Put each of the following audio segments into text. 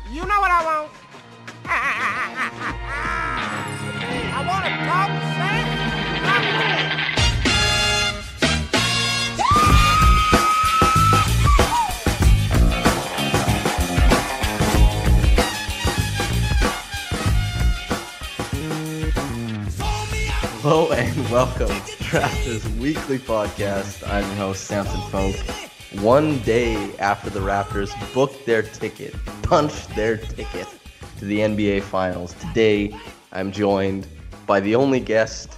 You know what I want? I want to talk Hello and welcome to Raptors Weekly Podcast. I'm your host, Samson Folk. One day after the Raptors booked their ticket, punched their ticket to the NBA Finals, today I'm joined by the only guest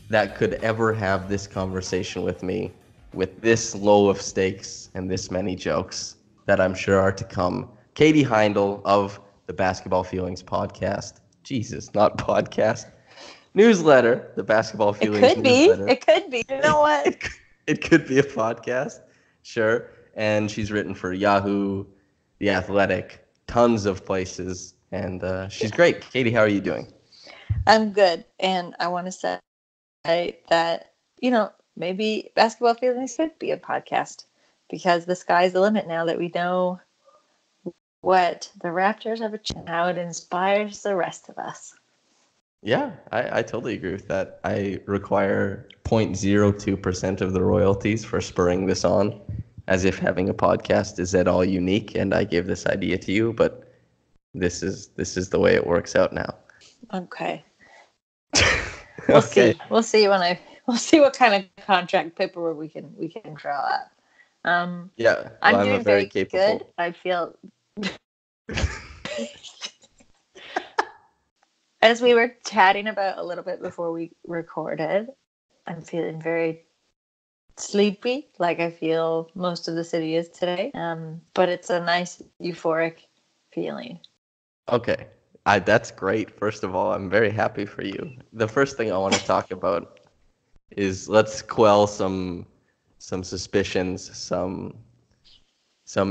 that could ever have this conversation with me, with this low of stakes and this many jokes that I'm sure are to come. Katie Heindl of the Basketball Feelings Podcast. Jesus, not podcast. Newsletter, the Basketball Feelings newsletter. It could be. You know what? It could be a podcast, sure. And she's written for Yahoo, The Athletic, tons of places, and she's great. Katie, how are you doing? I'm good, and I want to say that, maybe Basketball Feelings could be a podcast because the sky's the limit now that we know what the Raptors have achieved and how it inspires the rest of us. Yeah, I totally agree with that. I require 0.02% of the royalties for spurring this on, as if having a podcast is at all unique, and I gave this idea to you, but this is the way it works out now. Okay. We'll see. We'll see what kind of contract paperwork we can draw up. I'm doing very capable. Good. I feel as we were chatting about a little bit before we recorded, I'm feeling very sleepy, like I feel most of the city is today. But it's a nice euphoric feeling. Okay. That's great. First of all, I'm very happy for you. The first thing I want to talk about is let's quell some suspicions, some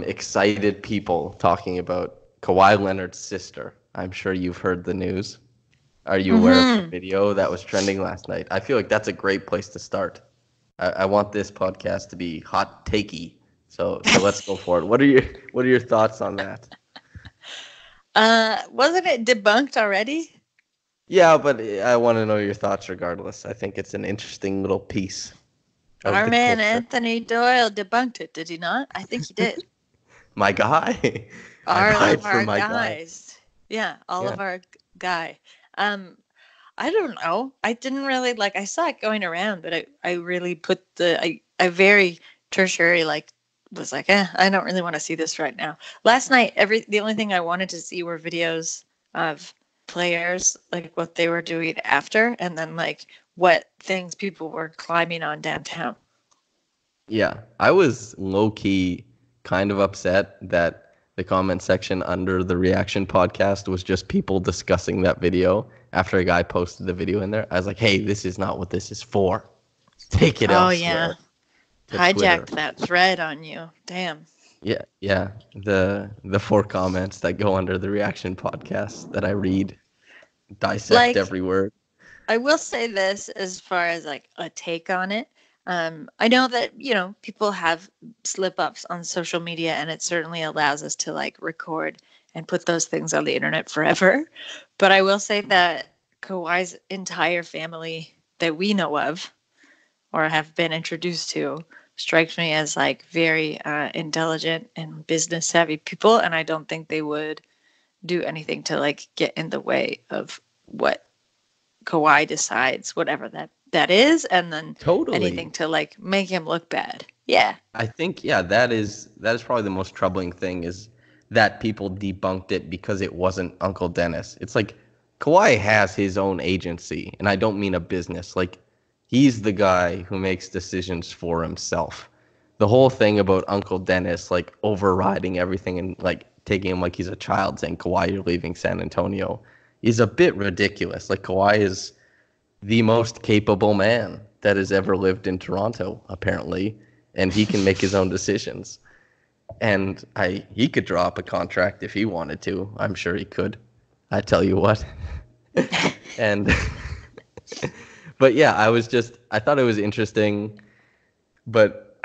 excited people talking about Kawhi Leonard's sister. I'm sure you've heard the news. Are you aware of the video that was trending last night? I feel like that's a great place to start. I want this podcast to be hot takey. So let's go for it. What are your thoughts on that? Wasn't it debunked already? Yeah, but I want to know your thoughts regardless. I think it's an interesting little piece. Our man Anthony Doyle debunked it, did he not? I think he did. My guy. All of our guys. Yeah, all of our guy. I don't know. I didn't really I saw it going around, but I really put I very tertiary was I don't really want to see this right now. Last night, the only thing I wanted to see were videos of players, what they were doing after, and then what things people were climbing on downtown. Yeah, I was low-key kind of upset that the comment section under the reaction podcast was just people discussing that video after a guy posted the video in there. I was like, hey, this is not what this is for. Take it elsewhere. Oh, yeah. Hijacked that thread on you. Damn. Yeah. The 4 comments that go under the reaction podcast that I read, dissect every word. I will say this as far as a take on it. I know that, people have slip-ups on social media, and it certainly allows us to record and put those things on the internet forever. But I will say that Kawhi's entire family that we know of or have been introduced to strikes me as very intelligent and business-savvy people, and I don't think they would do anything to get in the way of what Kawhi decides, whatever that is, and then anything to make him look bad. Yeah. I think that is probably the most troubling thing is that people debunked it because it wasn't Uncle Dennis. It's Kawhi has his own agency, and I don't mean a business. He's the guy who makes decisions for himself. The whole thing about Uncle Dennis overriding everything and taking him he's a child, saying Kawhi, you're leaving San Antonio, is a bit ridiculous. Kawhi is the most capable man that has ever lived in Toronto, apparently, and he can make his own decisions. And he could draw up a contract if he wanted to. I'm sure he could. I tell you what. But yeah, I thought it was interesting. But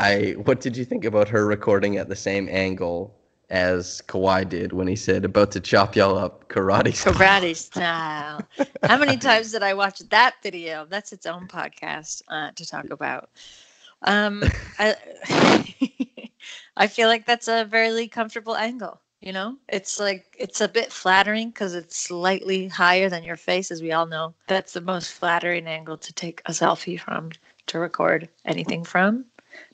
what did you think about her recording at the same angle as Kawhi did when he said, "About to chop y'all up, karate style." Karate style. How many times did I watch that video? That's its own podcast to talk about. I, I feel like that's a very comfortable angle. You know, it's like it's a bit flattering because it's slightly higher than your face, as we all know. That's the most flattering angle to take a selfie from, to record anything from.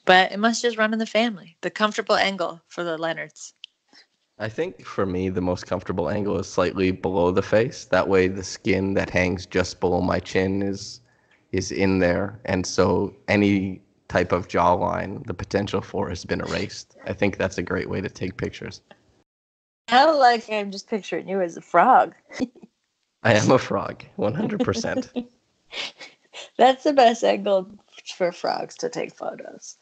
But it must just run in the family. The comfortable angle for the Leonards. I think for me, the most comfortable angle is slightly below the face. That way, the skin that hangs just below my chin is in there, and so any type of jawline, the potential for has been erased. I think that's a great way to take pictures. Now, like I'm just picturing you as a frog. I am a frog, 100%. That's the best angle for frogs to take photos.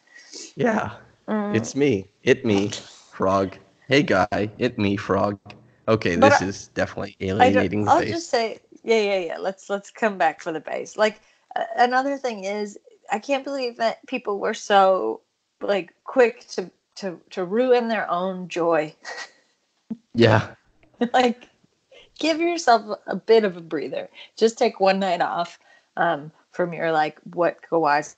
Yeah, it's me. Hit me, frog. Hey guy, hit me, frog. Okay, But this is definitely alienating the I'll base. just say, yeah. Let's come back for the base. Like another thing is, I can't believe that people were so like quick to ruin their own joy. Yeah, Like, give yourself a bit of a breather. Just take one night off from your like what Kawhi's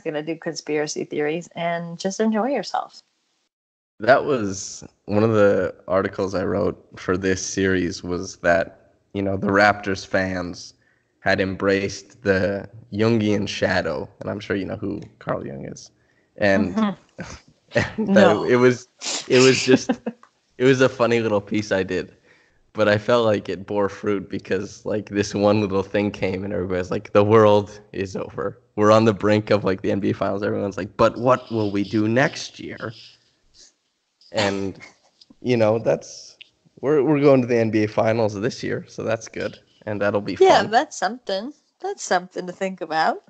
gonna do conspiracy theories and just enjoy yourself. that was one of the articles I wrote for this series was that, the Raptors fans had embraced the Jungian shadow, and I'm sure you know who Carl Jung is. And, and that No. it was just it was a funny little piece I did. But I felt like it bore fruit because like this one little thing came and everybody's like, the world is over. We're on the brink of like the NBA finals. Everyone's like, but what will we do next year? And that's we're going to the NBA finals this year, so that's good. And that'll be Yeah, fun. that's something. That's something to think about.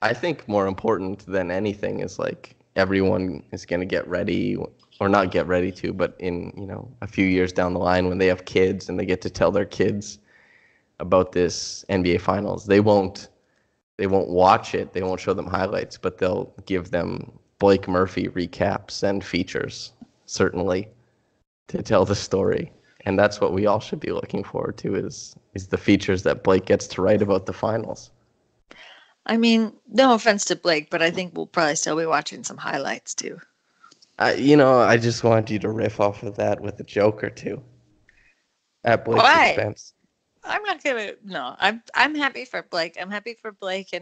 I think more important than anything is like everyone is going to get ready or not get ready to, but in, a few years down the line when they have kids and they get to tell their kids about this NBA finals, they won't watch it. They won't show them highlights, but they'll give them Blake Murphy recaps and features, certainly, to tell the story. And that's what we all should be looking forward to is the features that Blake gets to write about the finals. I mean, no offense to Blake, but I think we'll probably still be watching some highlights too. I just wanted you to riff off of that with a joke or two at Blake's Why? expense. I'm not gonna. No, I'm happy for Blake. I'm happy for Blake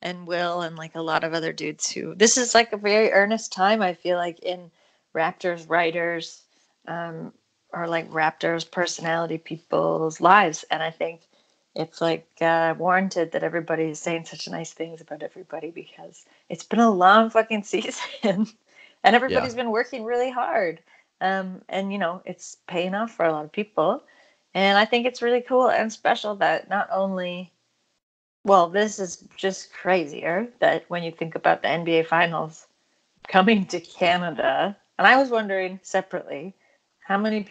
and Will and like a lot of other dudes who. This is like a very earnest time. I feel like in Raptors writers, or like Raptors personality people's lives, and I think it's like warranted that everybody is saying such nice things about everybody because it's been a long fucking season, and everybody's been working really hard, and it's paying off for a lot of people. And I think it's really cool and special that not only, well, this is just crazier that when you think about the NBA Finals coming to Canada, and I was wondering separately how many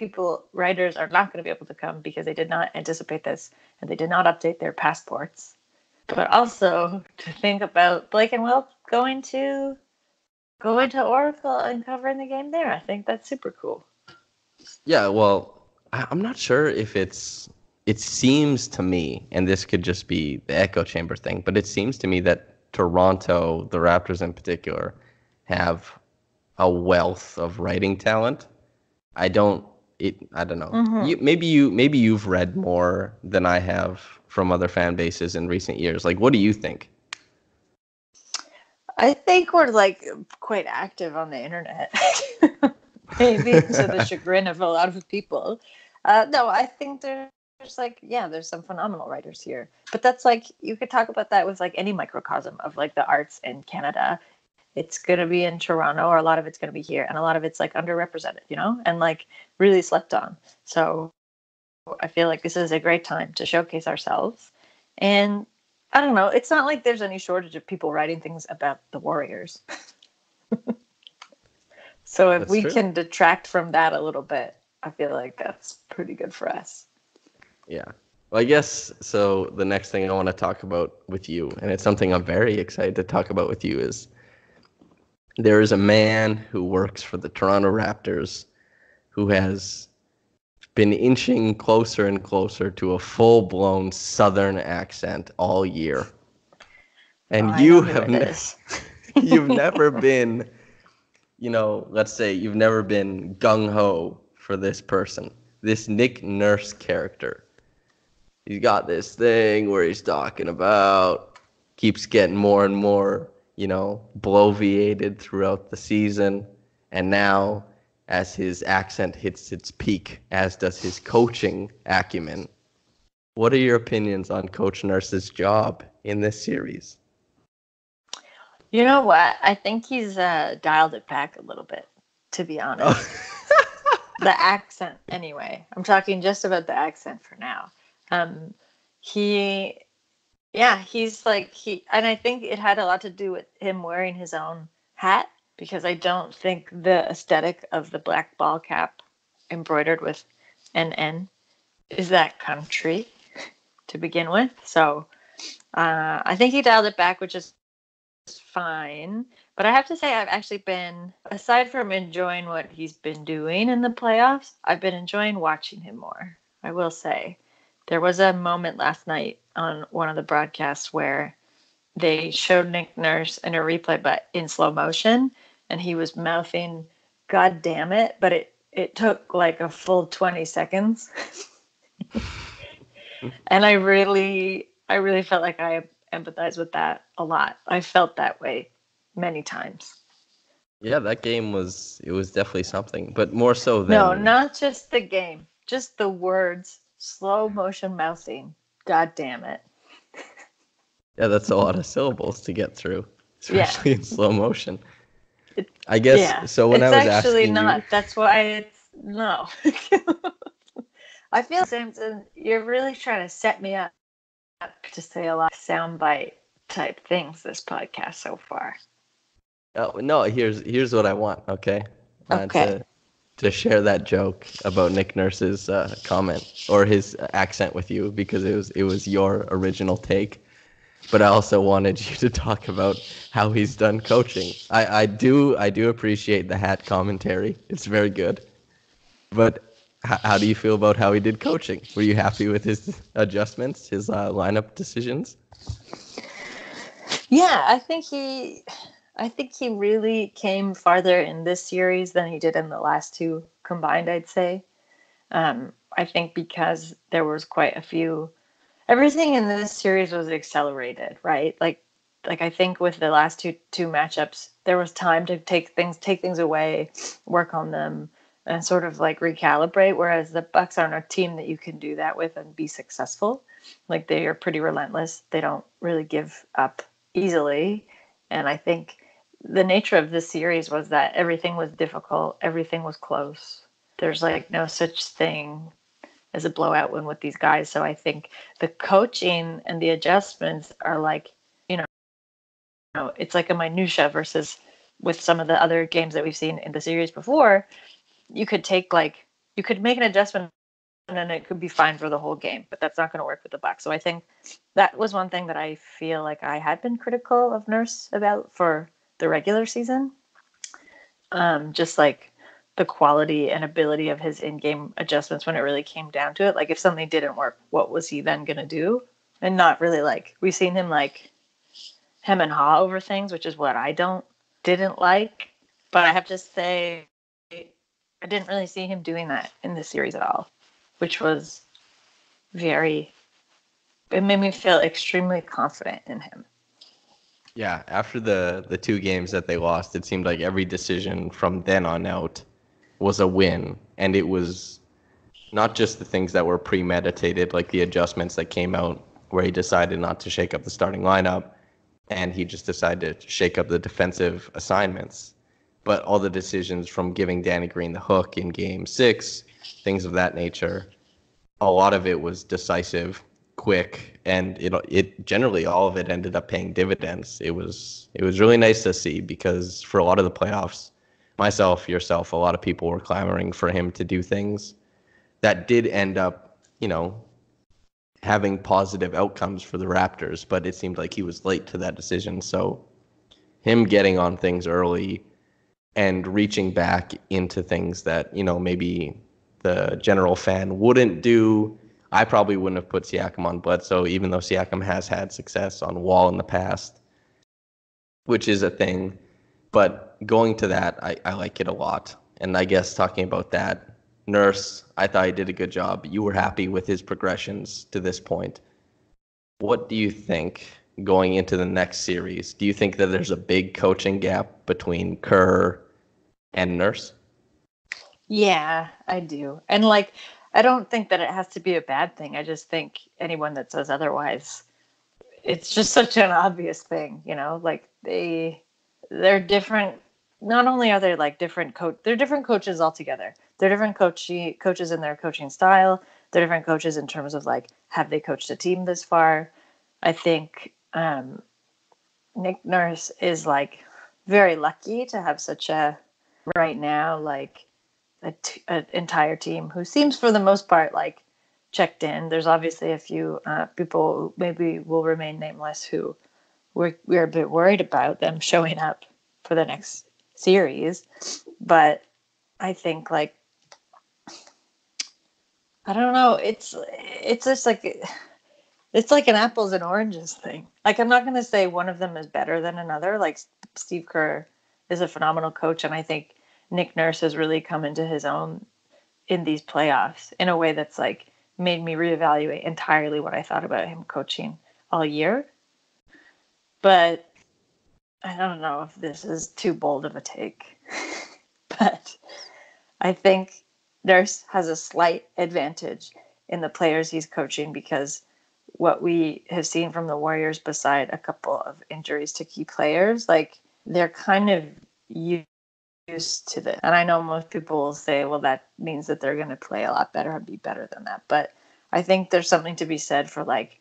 writers are not going to be able to come because they did not anticipate this and they did not update their passports. But also to think about Blake and Will going to Oracle and covering the game there. I think that's super cool. Yeah, well, I'm not sure if it seems to me, and this could just be the echo chamber thing, but it seems to me that Toronto, the Raptors in particular, have a wealth of writing talent. I don't know. Mm-hmm. Maybe you've read more than I have from other fan bases in recent years. Like, what do you think? I think we're like quite active on the internet. Maybe to the chagrin of a lot of people. No, I think there's there's some phenomenal writers here. But that's like, you could talk about that with like any microcosm of like the arts in Canada. It's going to be in Toronto, or a lot of it's going to be here. And a lot of it's like underrepresented, and like really slept on. So I feel like this is a great time to showcase ourselves. And I don't know, it's not like there's any shortage of people writing things about the Warriors. So if we can detract from that a little bit, I feel like that's pretty good for us. Yeah. Well, I guess so. The next thing I want to talk about with you, and it's something I'm very excited to talk about with you, is there is a man who works for the Toronto Raptors who has been inching closer and closer to a full-blown Southern accent all year. And I you know who have it is. you've never been, let's say you've never been gung-ho for this person, this Nick Nurse character. He's got this thing where he's talking about, keeps getting more and more, bloviated throughout the season. And now, as his accent hits its peak, as does his coaching acumen, what are your opinions on Coach Nurse's job in this series? You know what? I think he's dialed it back a little bit, to be honest. The accent, anyway. I'm talking just about the accent for now. He's and I think it had a lot to do with him wearing his own hat, because I don't think the aesthetic of the black ball cap embroidered with NN is that country to begin with. So I think he dialed it back, which is fine. But I have to say, I've actually been, aside from enjoying what he's been doing in the playoffs, I've been enjoying watching him more. I will say. There was a moment last night on one of the broadcasts where they showed Nick Nurse in a replay, but in slow motion, and he was mouthing, "God damn it," but it took like a full 20 seconds. And I really felt like I empathize with that a lot. I felt that way many times. Yeah, that game was definitely something, but more so than... No, not just the game, just the words, slow motion mouthing. God damn it. Yeah, that's a lot of syllables to get through, especially in slow motion. I guess, yeah. So when I was asking not, you... that's why it's, no. I feel, Samson, you're really trying to set me up to say a lot of soundbite type things this podcast so far. Oh, no, here's what I want, okay? Okay. To share that joke about Nick Nurse's comment or his accent with you, because it was your original take. But I also wanted you to talk about how he's done coaching. I do appreciate the hat commentary. It's very good. But how do you feel about how he did coaching? Were you happy with his adjustments, his lineup decisions? Yeah, I think he really came farther in this series than he did in the last two combined, I'd say. I think because there was quite a few, everything in this series was accelerated, right? Like I think with the last two matchups, there was time to take things away, work on them, and sort of like recalibrate. Whereas the Bucks aren't a team that you can do that with and be successful. Like, they are pretty relentless. They don't really give up easily. And I think the nature of this series was that everything was difficult. Everything was close. There's like no such thing as a blowout win with these guys. So I think the coaching and the adjustments are like, it's like a minutia versus with some of the other games that we've seen in the series before. You could make an adjustment and then it could be fine for the whole game, but that's not going to work with the Bucks. So I think that was one thing that I feel like I had been critical of Nurse about for the regular season. Just like the quality and ability of his in-game adjustments when it really came down to it. Like, if something didn't work, what was he then going to do? And not really, like, we've seen him like hem and haw over things, which is what I didn't like. But I have to say, I didn't really see him doing that in this series at all, which was it made me feel extremely confident in him. Yeah, after the two games that they lost, it seemed like every decision from then on out was a win. And it was not just the things that were premeditated, like the adjustments that came out where he decided not to shake up the starting lineup, and he just decided to shake up the defensive assignments. But all the decisions from giving Danny Green the hook in Game 6, things of that nature, a lot of it was decisive, quick, and it generally, all of it ended up paying dividends. It was really nice to see, because for a lot of the playoffs, myself, yourself, a lot of people were clamoring for him to do things that did end up, having positive outcomes for the Raptors, but it seemed like he was late to that decision. So him getting on things early and reaching back into things that, maybe the general fan wouldn't do. I probably wouldn't have put Siakam on Bledsoe, even though Siakam has had success on Wall in the past, which is a thing. But going to that, I like it a lot. And I guess talking about that, Nurse, I thought he did a good job. You were happy with his progressions to this point. What do you think going into the next series? Do you think that there's a big coaching gap between Kerr and Nurse? Yeah, I do. And like, I don't think that it has to be a bad thing. I just think anyone that says otherwise, it's just such an obvious thing, like they're different. Not only are they like they're different coaches altogether. They're different coaches in their coaching style. They're different coaches in terms of like, have they coached a team this far? I think Nick Nurse is like very lucky to have such a, right now, like an entire team who seems for the most part like checked in. There's obviously a few people who maybe will remain nameless who we're a bit worried about them showing up for the next series. But I think like, I don't know, it's just like, it's like an apples and oranges thing. Like, I'm not going to say one of them is better than another. Like, Steve Kerr is a phenomenal coach, and I think Nick Nurse has really come into his own in these playoffs in a way that's like made me reevaluate entirely what I thought about him coaching all year. But I don't know if this is too bold of a take. But I think Nurse has a slight advantage in the players he's coaching, because what we have seen from the Warriors, beside a couple of injuries to key players, like they're kind of used to this. And I know most people will say, well, that means that they're going to play a lot better and be better than that. But I think there's something to be said for like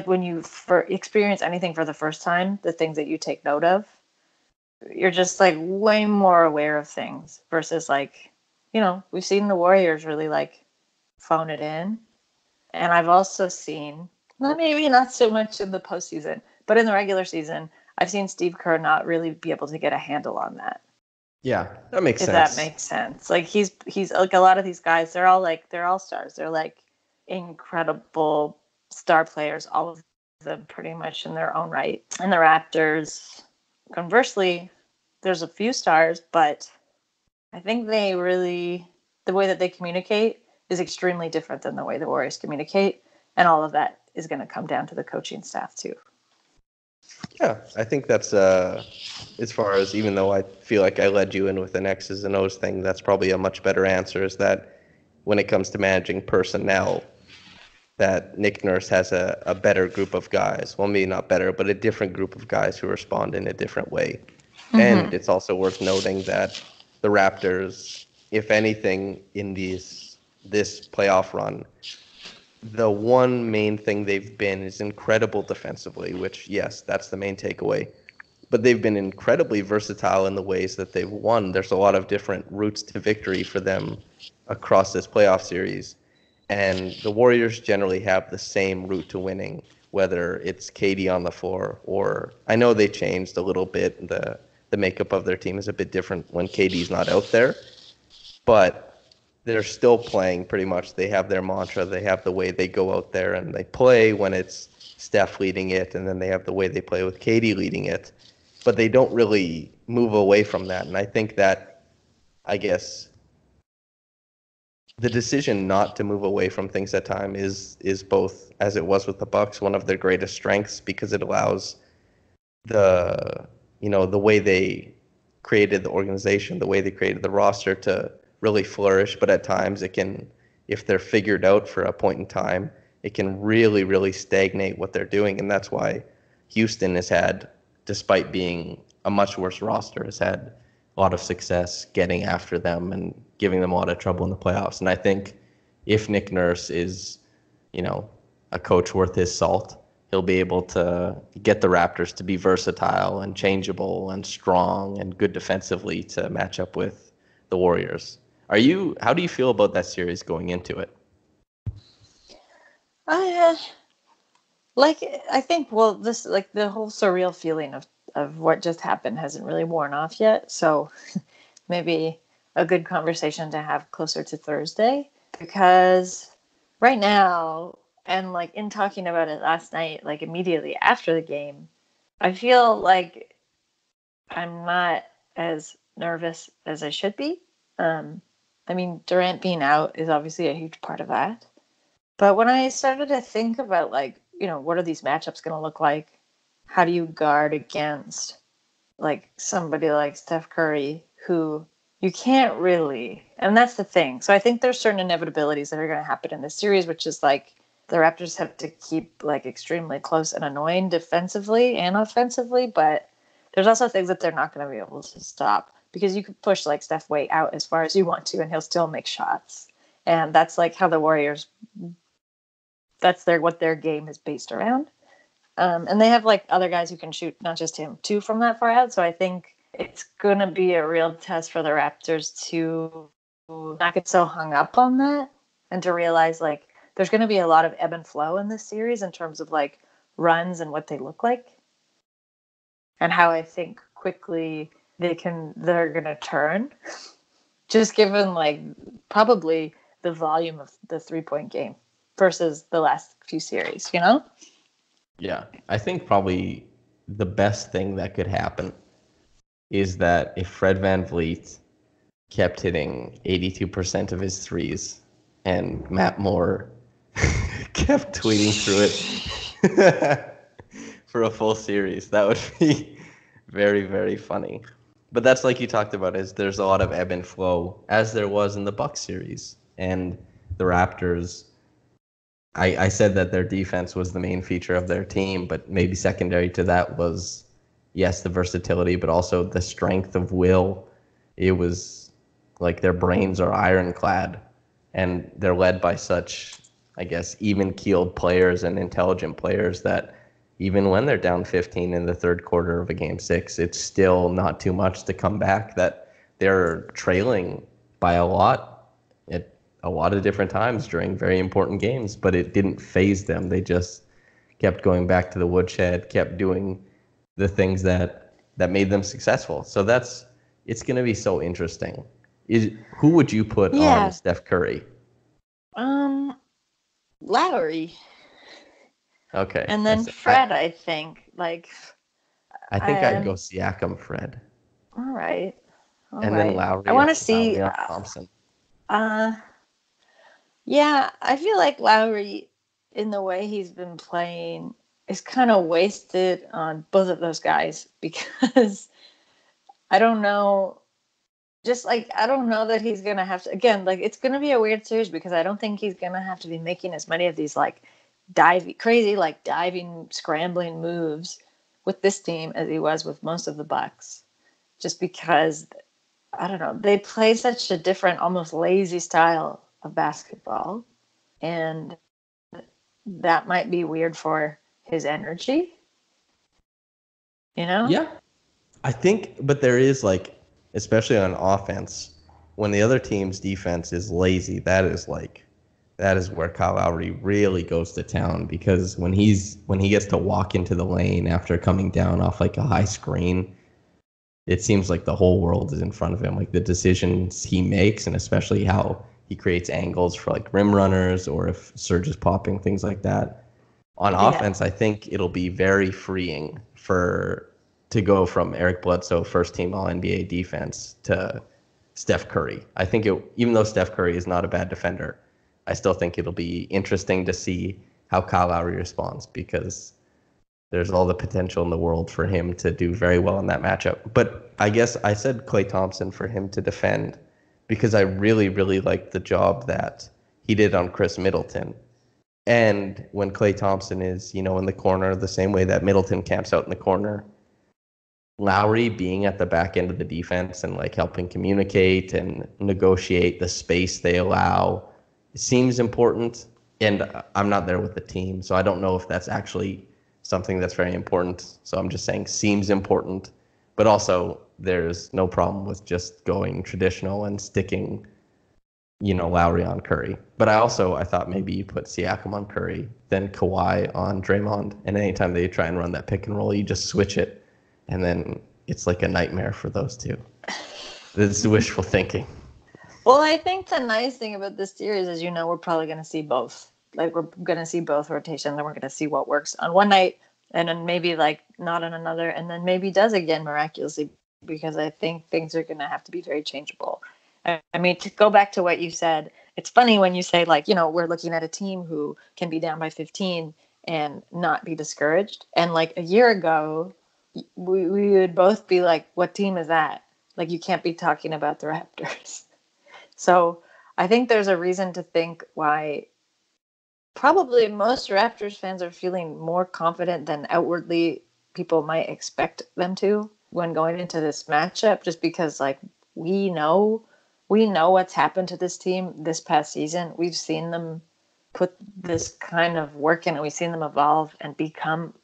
when you experience anything for the first time, the things that you take note of, you're just like way more aware of things versus like, we've seen the Warriors really like phone it in. And I've also seen, well, maybe not so much in the postseason, but in the regular season, I've seen Steve Kerr not really be able to get a handle on that. Yeah, that makes If sense. that makes sense. Like he's like, a lot of these guys, they're all stars. They're like incredible star players, all of them pretty much in their own right. And the Raptors, conversely, there's a few stars, but I think the way that they communicate is extremely different than the way the Warriors communicate. And all of that is going to come down to the coaching staff too. Yeah, I think that's as far as, even though I feel like I led you in with an X's and O's thing, that's probably a much better answer, is that when it comes to managing personnel, that Nick Nurse has a better group of guys. Well, maybe not better, but a different group of guys who respond in a different way. Mm-hmm. And it's also worth noting that the Raptors, if anything, in this playoff run, the one main thing they've been is incredible defensively, which, yes, that's the main takeaway. But they've been incredibly versatile in the ways that they've won. There's a lot of different routes to victory for them across this playoff series. And the Warriors generally have the same route to winning, whether it's Katie on the floor or, I know they changed a little bit. The makeup of their team is a bit different when Katie's not out there. But they're still playing pretty much. They have their mantra. They have the way they go out there and they play when it's Steph leading it, and then they have the way they play with Katie leading it. But they don't really move away from that. And I think that, I guess, the decision not to move away from things at time is both, as it was with the Bucks, one of their greatest strengths, because it allows the way they created the organization, the way they created the roster to really flourish. But at times it can, if they're figured out for a point in time, it can really, really stagnate what they're doing. And that's why Houston has had, despite being a much worse roster, has had a lot of success getting after them and giving them a lot of trouble in the playoffs. And I think if Nick Nurse is, a coach worth his salt, he'll be able to get the Raptors to be versatile and changeable and strong and good defensively to match up with the Warriors. How do you feel about that series going into it? I think, this, like, the whole surreal feeling of what just happened hasn't really worn off yet. So maybe a good conversation to have closer to Thursday, because right now, and like in talking about it last night, like immediately after the game, I feel like I'm not as nervous as I should be. I mean, Durant being out is obviously a huge part of that. But when I started to think about, like, what are these matchups going to look like? How do you guard against like somebody like Steph Curry, who you can't really, and that's the thing. So I think there's certain inevitabilities that are going to happen in this series, which is like the Raptors have to keep like extremely close and annoying defensively and offensively, but there's also things that they're not going to be able to stop, because you could push like Steph way out as far as you want to, and he'll still make shots. And that's like how the Warriors, what their game is based around. And they have like other guys who can shoot, not just him, too, from that far out. So I think it's going to be a real test for the Raptors to not get so hung up on that, and to realize like there's going to be a lot of ebb and flow in this series in terms of like runs and what they look like, and how I think quickly they're going to turn, just given like probably the volume of the 3-point game versus the last few series, Yeah, I think probably the best thing that could happen is that if Fred VanVleet kept hitting 82% of his threes and Matt Moore kept tweeting through it for a full series, that would be very, very funny. But that's like you talked about, is there's a lot of ebb and flow, as there was in the Bucks series. And the Raptors, I said that their defense was the main feature of their team, but maybe secondary to that was, yes, the versatility, but also the strength of will. It was like their brains are ironclad, and they're led by such, I guess, even-keeled players and intelligent players that even when they're down 15 in the third quarter of a Game 6, it's still not too much to come back, that they're trailing by a lot at a lot of different times during very important games, but it didn't faze them. They just kept going back to the woodshed, kept doing the things that made them successful. So it's going to be so interesting. Who would you put on Steph Curry? Lowry. Okay. And then Fred, I think. Like, I think I'd go Siakam, Fred. All right. Then Lowry. I want to see Thompson. Yeah, I feel like Lowry, in the way he's been playing, is kind of wasted on both of those guys, because I don't know. Just like, I don't know that he's going to have to, again, like, it's going to be a weird series, because I don't think he's going to have to be making as many of these like diving, scrambling moves with this team as he was with most of the Bucks, just because, I don't know, they play such a different, almost lazy style of basketball, and that might be weird for his energy, Yeah, I think, but there is like, especially on offense, when the other team's defense is lazy, that is where Kyle Lowry really goes to town, because when he gets to walk into the lane after coming down off like a high screen, it seems like the whole world is in front of him. Like the decisions he makes, and especially how he creates angles for like rim runners, or if Serge is popping, things like that. On offense, I think it'll be very freeing to go from Eric Bledsoe, first team All-NBA defense, to Steph Curry. I think even though Steph Curry is not a bad defender, I still think it'll be interesting to see how Kyle Lowry responds, because there's all the potential in the world for him to do very well in that matchup. But I guess I said Klay Thompson for him to defend, because I really, really liked the job that he did on Chris Middleton. And when Klay Thompson is, in the corner, the same way that Middleton camps out in the corner, Lowry being at the back end of the defense and like helping communicate and negotiate the space they allow seems important. And I'm not there with the team, so I don't know if that's actually something that's very important. So I'm just saying seems important. But also, there's no problem with just going traditional and sticking, Lowry on Curry. But I thought maybe you put Siakam on Curry, then Kawhi on Draymond, and anytime they try and run that pick and roll, you just switch it and then it's like a nightmare for those two. This is wishful thinking. Well, I think the nice thing about this series is, we're probably going to see both. Like, we're going to see both rotations, and we're going to see what works on one night, and then maybe like not on another, and then maybe does again miraculously, because I think things are going to have to be very changeable. I mean, to go back to what you said, it's funny when you say, like, we're looking at a team who can be down by 15 and not be discouraged. And like a year ago, we would both be like, what team is that? Like, you can't be talking about the Raptors. So I think there's a reason to think why probably most Raptors fans are feeling more confident than outwardly people might expect them to when going into this matchup, just because like we know what's happened to this team this past season. We've seen them put this kind of work in, and we've seen them evolve and become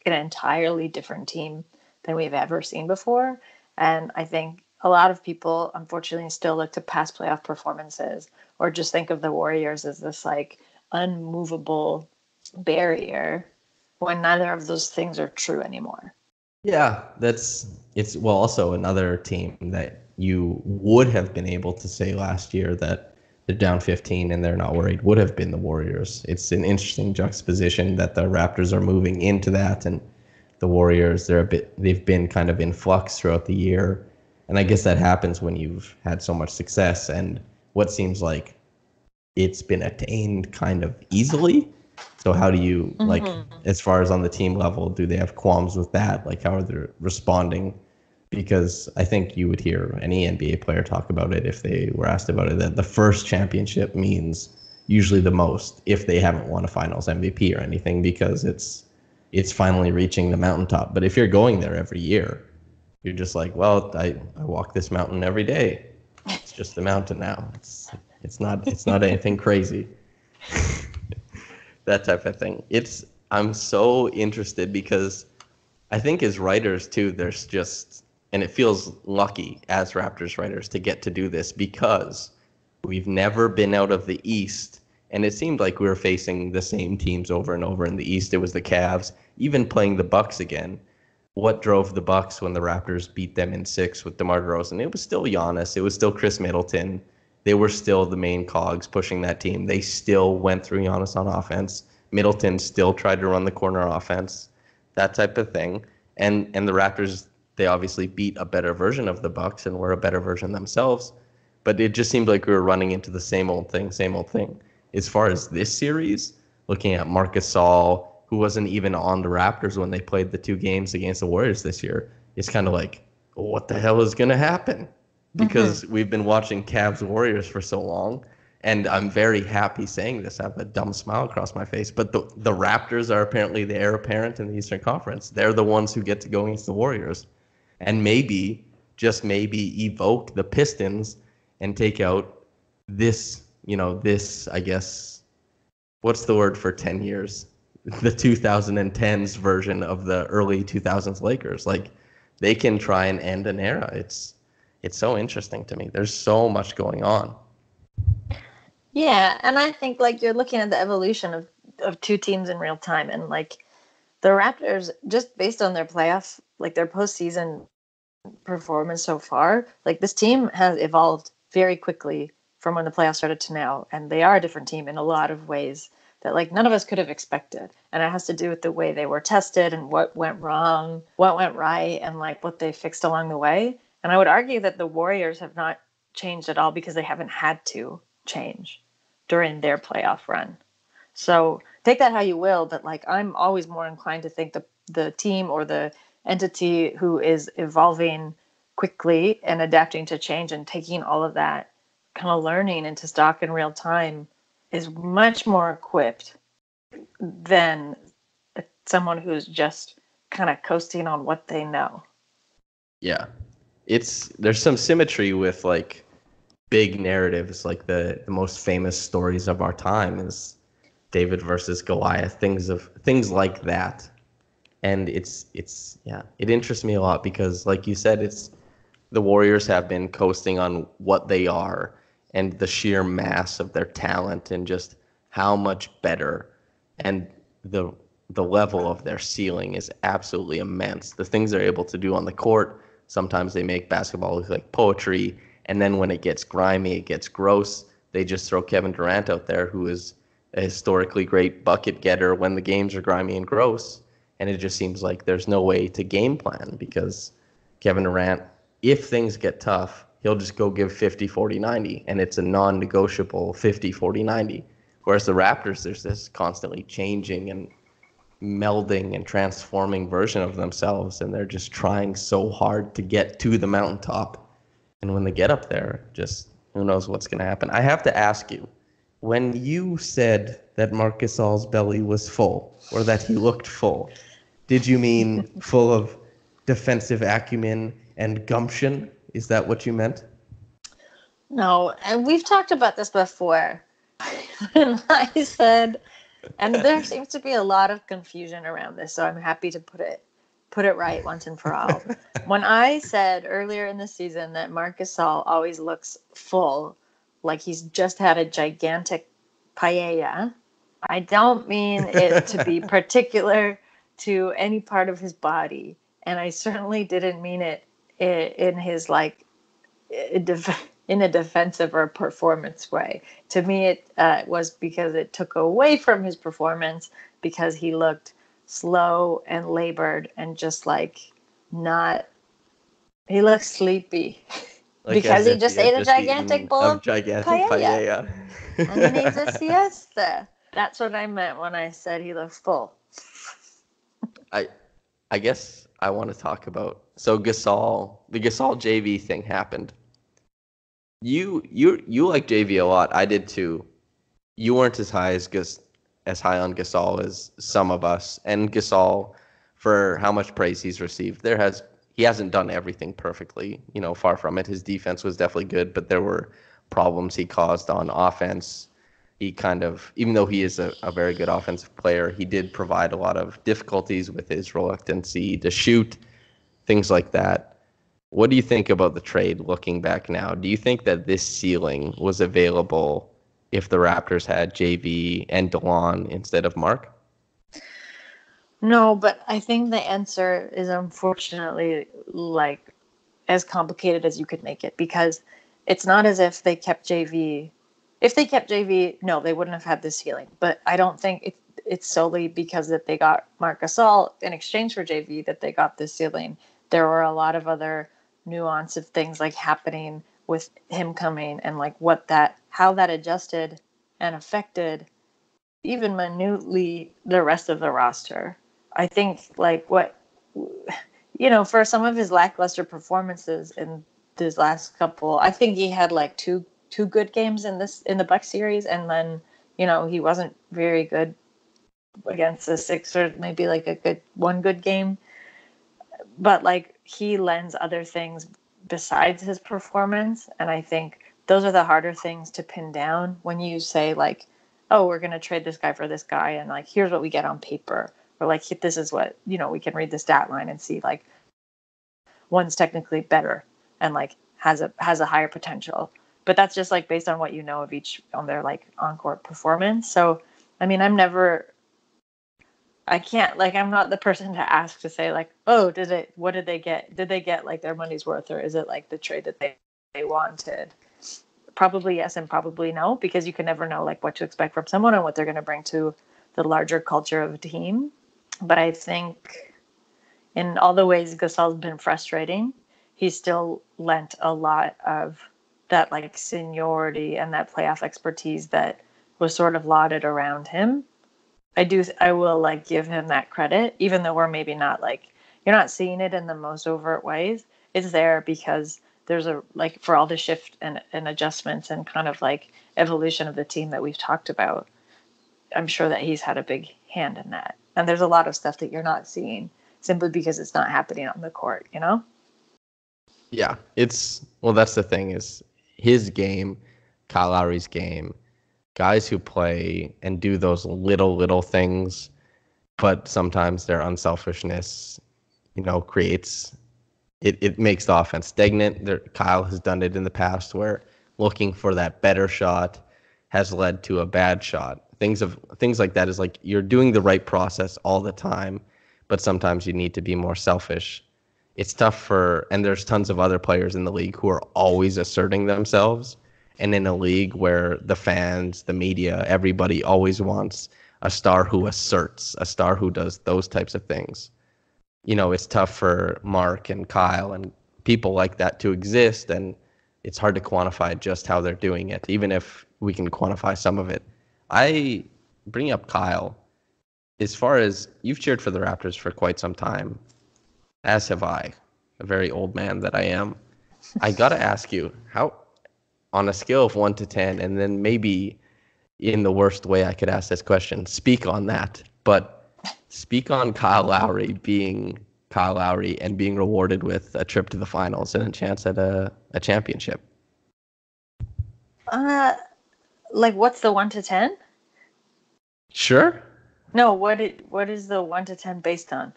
an entirely different team than we've ever seen before. And I think a lot of people, unfortunately, still look to past playoff performances or just think of the Warriors as this like unmovable barrier when neither of those things are true anymore. Yeah, it's well also another team that you would have been able to say last year that they're down 15 and they're not worried would have been the Warriors. It's an interesting juxtaposition that the Raptors are moving into that, and the Warriors they've been kind of in flux throughout the year. And I guess that happens when you've had so much success and what seems like it's been attained kind of easily. So how do you, like, as far as on the team level, do they have qualms with that? Like, how are they responding? Because I think you would hear any NBA player talk about it if they were asked about it, that the first championship means usually the most if they haven't won a finals MVP or anything, because it's finally reaching the mountaintop. But if you're going there every year, you're just like, well, I walk this mountain every day. It's just a mountain now. It's not anything crazy. That type of thing. I'm so interested because I think as writers too, there's just, and it feels lucky as Raptors writers to get to do this because we've never been out of the East, and it seemed like we were facing the same teams over and over. In the East, it was the Cavs, even playing the Bucks again. What drove the Bucks when the Raptors beat them in 6 with DeMar DeRozan? It was still Giannis. It was still Chris Middleton. They were still the main cogs pushing that team. They still went through Giannis on offense. Middleton still tried to run the corner offense, that type of thing. And the Raptors, they obviously beat a better version of the Bucks and were a better version themselves. But it just seemed like we were running into the same old thing, same old thing. As far as this series, looking at Marc Gasol, who wasn't even on the Raptors when they played the 2 games against the Warriors this year, it's kind of like, what the hell is going to happen? Because we've been watching Cavs Warriors for so long, and I'm very happy saying this. I have a dumb smile across my face, but the Raptors are apparently the heir apparent in the Eastern Conference. They're the ones who get to go against the Warriors, and maybe, just maybe, evoke the Pistons and take out this, I guess, what's the word for 10 years? The 2010s version of the early 2000s Lakers. Like, they can try and end an era. It's so interesting to me. There's so much going on. Yeah, and I think like you're looking at the evolution of 2 teams in real time, and like the Raptors, just based on their playoff, like their postseason performance so far, like this team has evolved very quickly from when the playoffs started to now, and they are a different team in a lot of ways that like none of us could have expected. And it has to do with the way they were tested and what went wrong, what went right, and like what they fixed along the way. And I would argue that the Warriors have not changed at all because they haven't had to change during their playoff run. So take that how you will, but like I'm always more inclined to think the team or the entity who is evolving quickly and adapting to change and taking all of that kind of learning into stock in real time is much more equipped than someone who's just kind of coasting on what they know. Yeah. There's some symmetry with like big narratives, like the most famous stories of our time is David versus Goliath, things like that. And it interests me a lot because like you said, the Warriors have been coasting on what they are and the sheer mass of their talent and just how much better. And the the level of their ceiling is absolutely immense. The things they're able to do on the court, sometimes they make basketball look like poetry, and then when it gets grimy, it gets gross, they just throw Kevin Durant out there, who is a historically great bucket getter when the games are grimy and gross, and it just seems like there's no way to game plan because Kevin Durant, if things get tough, he'll just go give 50, 40, 90, and it's a non-negotiable 50, 40, 90. Whereas the Raptors, there's this constantly changing and melding and transforming version of themselves, and they're just trying so hard to get to the mountaintop. And when they get up there, just who knows what's going to happen. I have to ask you, when you said that Marc Gasol's belly was full, or that he looked full, did you mean full of defensive acumen and gumption? Is that what you meant? No, and we've talked about this before. And I said, and there seems to be a lot of confusion around this, so I'm happy to put it right once and for all. When I said earlier in the season that Marc Gasol always looks full, like he's just had a gigantic paella, I don't mean it to be particular to any part of his body, and I certainly didn't mean it in his in a defensive or performance way. To me, it was because it took away from his performance because he looked slow and labored and just not. He looked sleepy because he just ate a gigantic bowl of paella. And he needs a siesta. That's what I meant when I said he looks full. I guess I want to talk about the Gasol JV thing happened. You like JV a lot. I did too. You weren't as high on Gasol as some of us. And Gasol, for how much praise he's received, he hasn't done everything perfectly. Far from it. His defense was definitely good, but there were problems he caused on offense. He even though he is a very good offensive player, he did provide a lot of difficulties with his reluctancy to shoot, things like that. What do you think about the trade looking back now? Do you think that this ceiling was available if the Raptors had JV and DeLon instead of Marc? No, but I think the answer is unfortunately as complicated as you could make it, because it's not as if they kept JV. If they kept JV, no, they wouldn't have had this ceiling. But I don't think it's solely because that they got Marc Gasol in exchange for JV that they got this ceiling. There were a lot of other nuance of things happening with him coming and how that adjusted and affected even minutely the rest of the roster. I think for some of his lackluster performances in these last couple, I think he had two good games in the Bucks series, and then he wasn't very good against the Sixers, maybe one good game, but he lends other things besides his performance, and I think those are the harder things to pin down when you say oh, we're going to trade this guy for this guy, and here's what we get on paper, or this is what we can read the stat line and see one's technically better and has a higher potential. But that's just based on what you know of each on their on-court performance. So, I mean, I'm not the person to ask to say oh, what did they get? Did they get their money's worth, or is it the trade that they wanted? Probably yes and probably no, because you can never know what to expect from someone and what they're going to bring to the larger culture of a team. But I think in all the ways Gasol's been frustrating, he's still lent a lot of that seniority and that playoff expertise that was sort of lauded around him. I will give him that credit, even though we're maybe not you're not seeing it in the most overt ways. It's there because there's for all the shift and adjustments and kind of evolution of the team that we've talked about. I'm sure that he's had a big hand in that. And there's a lot of stuff that you're not seeing simply because it's not happening on the court, Yeah, that's the thing is his game, Kyle Lowry's game, guys who play and do those little things, but sometimes their unselfishness, creates it makes the offense stagnant. Kyle has done it in the past where looking for that better shot has led to a bad shot. Things like that is like you're doing the right process all the time, but sometimes you need to be more selfish. It's tough and there's tons of other players in the league who are always asserting themselves. And in a league where the fans, the media, everybody always wants a star who asserts, a star who does those types of things. It's tough for Mark and Kyle and people like that to exist, and it's hard to quantify just how they're doing it, even if we can quantify some of it. I bring up Kyle. As far as you've cheered for the Raptors for quite some time, as have I, a very old man that I am. I got to ask you, how, on a scale of 1 to 10, and then maybe in the worst way I could ask this question, speak on that, but speak on Kyle Lowry being Kyle Lowry and being rewarded with a trip to the finals and a chance at a championship. What's the 1 to 10? Sure. No, what is the 1 to 10 based on?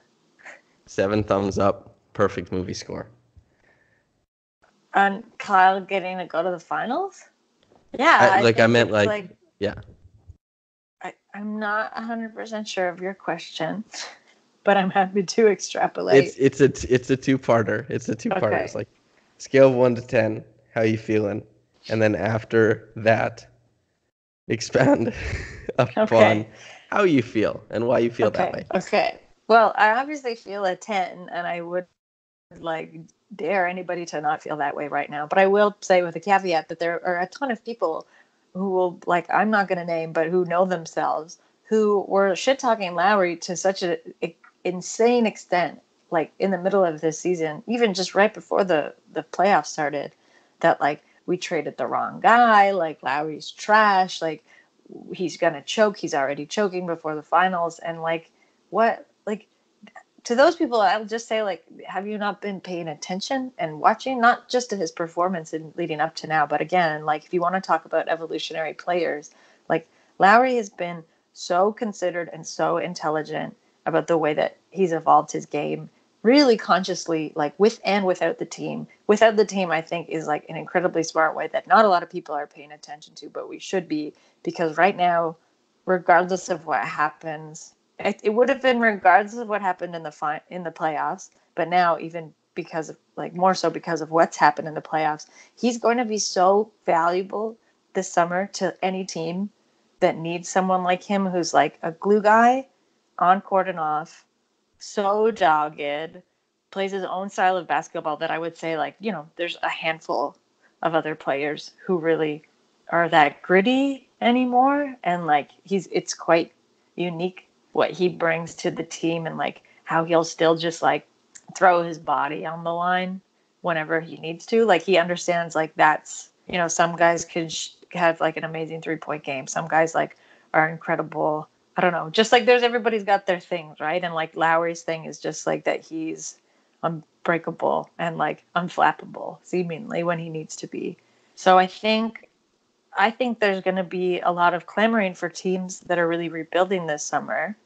7 thumbs up, perfect movie score. On Kyle getting to go to the finals? Yeah. Yeah. I'm not 100% sure of your question, but I'm happy to extrapolate. It's a two-parter. It's a two-parter. Okay. It's like scale of 1 to 10, how you feeling? And then after that, expand upon how you feel and why you feel that way. Okay. Well, I obviously feel a 10, and I would dare anybody to not feel that way right now. But I will say with a caveat that there are a ton of people who will, I'm not going to name, but who know themselves, who were shit-talking Lowry to such an insane extent, in the middle of this season, even just right before the playoffs started, that, we traded the wrong guy, Lowry's trash, he's going to choke, he's already choking before the finals, and, what, to those people, I'll just say, have you not been paying attention and watching, not just to his performance in leading up to now, but again, if you want to talk about evolutionary players, Lowry has been so considered and so intelligent about the way that he's evolved his game, really consciously, with and without the team. Without the team, I think, is an incredibly smart way that not a lot of people are paying attention to, but we should be, because right now, regardless of what happens, it would have been regardless of what happened in the playoffs, but now even because of more so because of what's happened in the playoffs, he's going to be so valuable this summer to any team that needs someone like him, who's a glue guy on court and off, so dogged, plays his own style of basketball that I would say there's a handful of other players who really are that gritty anymore, and it's quite unique what he brings to the team, and how he'll still just throw his body on the line whenever he needs to. He understands that's, some guys could have an amazing 3-point game. Some guys are incredible. I don't know. Just everybody's got their things, right? And Lowry's thing is just that he's unbreakable and unflappable seemingly when he needs to be. So I think there's going to be a lot of clamoring for teams that are really rebuilding this summer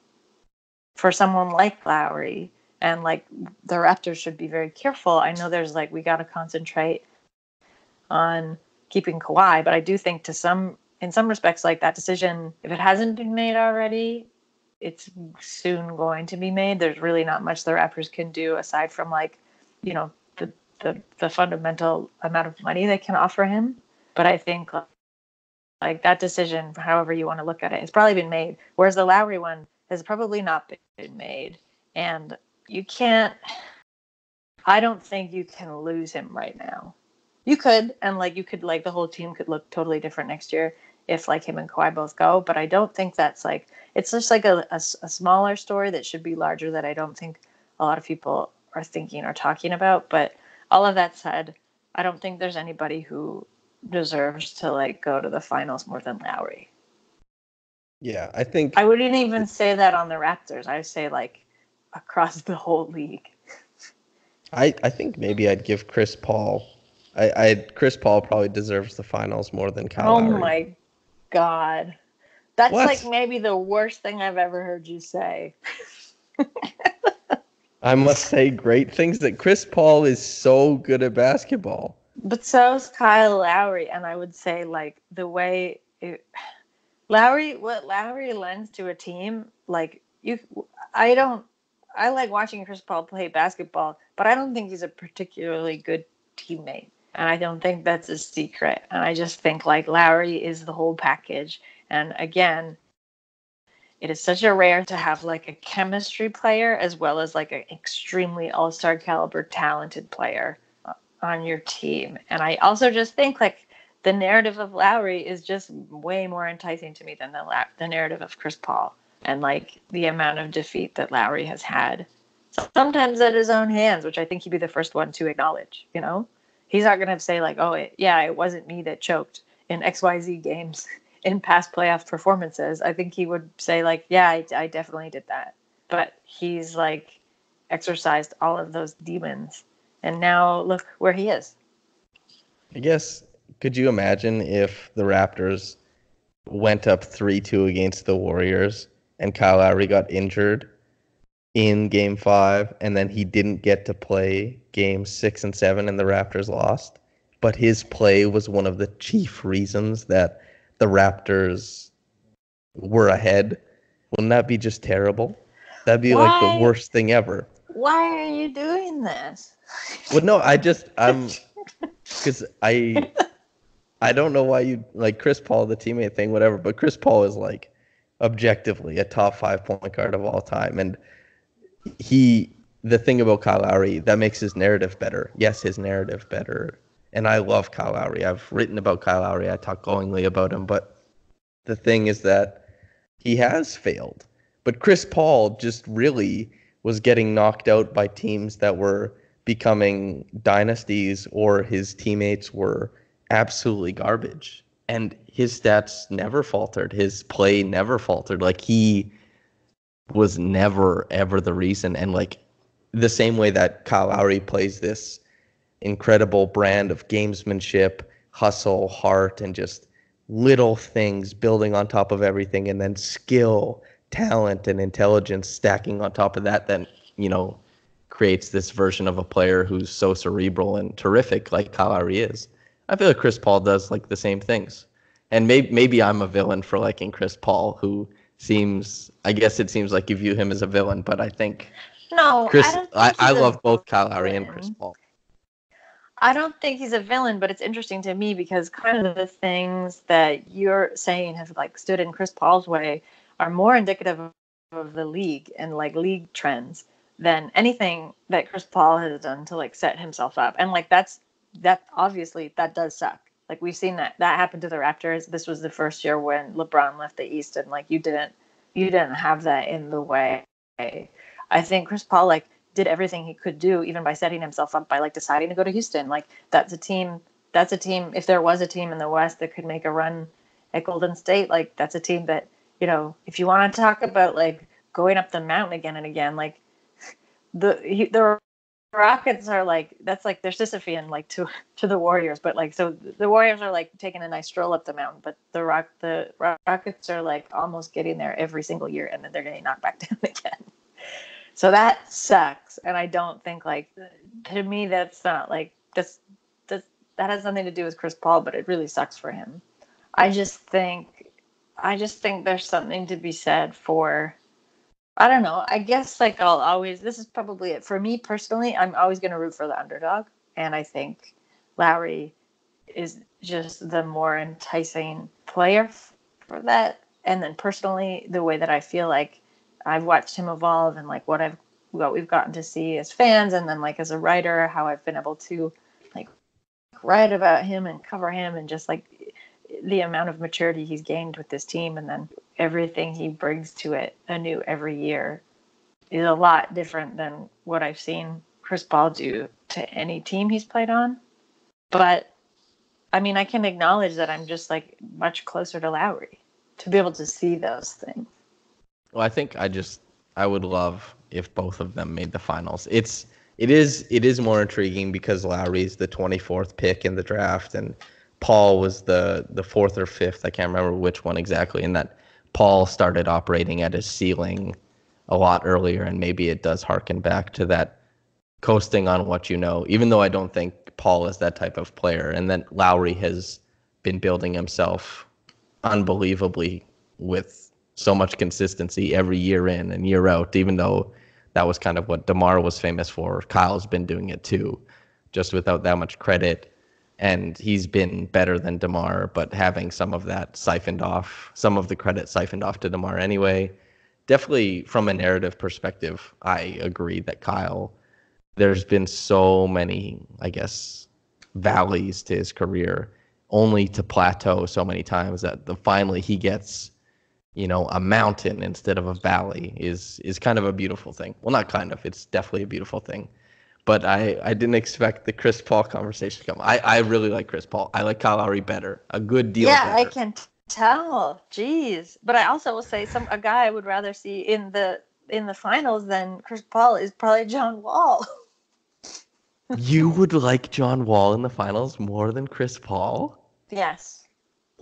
for someone like Lowry, and the Raptors should be very careful. I know there's we got to concentrate on keeping Kawhi, but I do think in some respects, that decision, if it hasn't been made already, it's soon going to be made. There's really not much the Raptors can do aside from the fundamental amount of money they can offer him. But I think that decision, however you want to look at it, has probably been made. Whereas the Lowry one has probably not been made. And I don't think you can lose him right now. You could, and the whole team could look totally different next year if him and Kawhi both go. But I don't think that's it's just a smaller story that should be larger that I don't think a lot of people are thinking or talking about. But all of that said, I don't think there's anybody who deserves to go to the finals more than Lowry. Yeah, I think I wouldn't even say that on the Raptors. I say across the whole league. I think maybe I'd give Chris Paul. Chris Paul probably deserves the finals more than Kyle Lowry. Oh my God. That's What? maybe the worst thing I've ever heard you say. I must say great things that Chris Paul is so good at basketball. But so is Kyle Lowry, and I would say the way what Lowry lends to a team, like I don't, I like watching Chris Paul play basketball, but I don't think he's a particularly good teammate. And I don't think that's a secret. And I just think like Lowry is the whole package. And again, it is such a rare to have like a chemistry player as well as like an extremely all-star caliber talented player on your team. And I also just think like the narrative of Lowry is just way more enticing to me than the narrative of Chris Paul and like the amount of defeat that Lowry has had. Sometimes at his own hands, which I think he'd be the first one to acknowledge, you know? He's not going to say like, oh, it wasn't me that choked in XYZ games in past playoff performances. I think he would say like, yeah, I definitely did that. But he's like exercised all of those demons. And now look where he is. I guess, could you imagine if the Raptors went up 3-2 against the Warriors and Kyle Lowry got injured in Game 5 and then he didn't get to play Games 6 and 7 and the Raptors lost, but his play was one of the chief reasons that the Raptors were ahead? Wouldn't that be just terrible? That'd be like the worst thing ever. Why are you doing this? Well, no, because I don't know why you like Chris Paul, the teammate thing, whatever, but Chris Paul is like objectively a top 5 point guard of all time. And the thing about Kyle Lowry, that makes his narrative better. Yes, his narrative better. And I love Kyle Lowry. I've written about Kyle Lowry. I talk glowingly about him. But the thing is that he has failed. But Chris Paul just really was getting knocked out by teams that were becoming dynasties or his teammates were absolutely garbage. And his stats never faltered. His play never faltered. Like, he was never, ever the reason. And, like, the same way that Kyle Lowry plays this incredible brand of gamesmanship, hustle, heart, and just little things building on top of everything, and then skill, talent, and intelligence stacking on top of that, then, you know, creates this version of a player who's so cerebral and terrific like Kyle Lowry is. I feel like Chris Paul does like the same things. And maybe I'm a villain for liking Chris Paul, who I guess it seems like you view him as a villain, but I think No, I love both Kyle Lowry and Chris Paul. I don't think he's a villain, but it's interesting to me because kind of the things that you're saying have like stood in Chris Paul's way are more indicative of the league and like league trends than anything that Chris Paul has done to like set himself up. And like that obviously that does suck. Like we've seen that happened to the Raptors. This was the first year when LeBron left the East and like you didn't have that in the way. I think Chris Paul like did everything he could do, even by setting himself up by like deciding to go to Houston. Like that's a team. If there was a team in the West that could make a run at Golden State, like that's a team that, you know, if you want to talk about like going up the mountain again and again, like the Rockets are like, that's like they're Sisyphean like to the Warriors, but like so the Warriors are like taking a nice stroll up the mountain, but the Rockets are like almost getting there every single year, and then they're getting knocked back down again. So that sucks, and I don't think like to me that's not like that has nothing to do with Chris Paul, but it really sucks for him. I just think there's something to be said for, I don't know. I guess like this is probably it for me personally. I'm always going to root for the underdog, and I think Lowry is just the more enticing player for that. And then personally, the way that I feel like I've watched him evolve and like what we've gotten to see as fans, and then like as a writer, how I've been able to like write about him and cover him, and just like the amount of maturity he's gained with this team, and then everything he brings to it anew every year is a lot different than what I've seen Chris Paul do to any team he's played on. But I mean, I can acknowledge that I'm just like much closer to Lowry to be able to see those things. Well, I think I would love if both of them made the finals. It is more intriguing because Lowry's the 24th pick in the draft and Paul was the 4th or 5th. I can't remember which one exactly. And that Paul started operating at his ceiling a lot earlier, and maybe it does harken back to that coasting on what you know, even though I don't think Paul is that type of player. And then Lowry has been building himself unbelievably with so much consistency every year in and year out, even though that was kind of what DeMar was famous for. Kyle's been doing it too, just without that much credit. And he's been better than DeMar, but having some of that siphoned off, some of the credit siphoned off to DeMar anyway. Definitely from a narrative perspective, I agree that Kyle, there's been so many, I guess, valleys to his career, only to plateau so many times that finally he gets, a mountain instead of a valley is kind of a beautiful thing. Well, not kind of, it's definitely a beautiful thing. But I didn't expect the Chris Paul conversation to come. I really like Chris Paul. I like Kyle Lowry better, a good deal better. Yeah, I can tell. Jeez. But I also will say a guy I would rather see in the finals than Chris Paul is probably John Wall. You would like John Wall in the finals more than Chris Paul? Yes.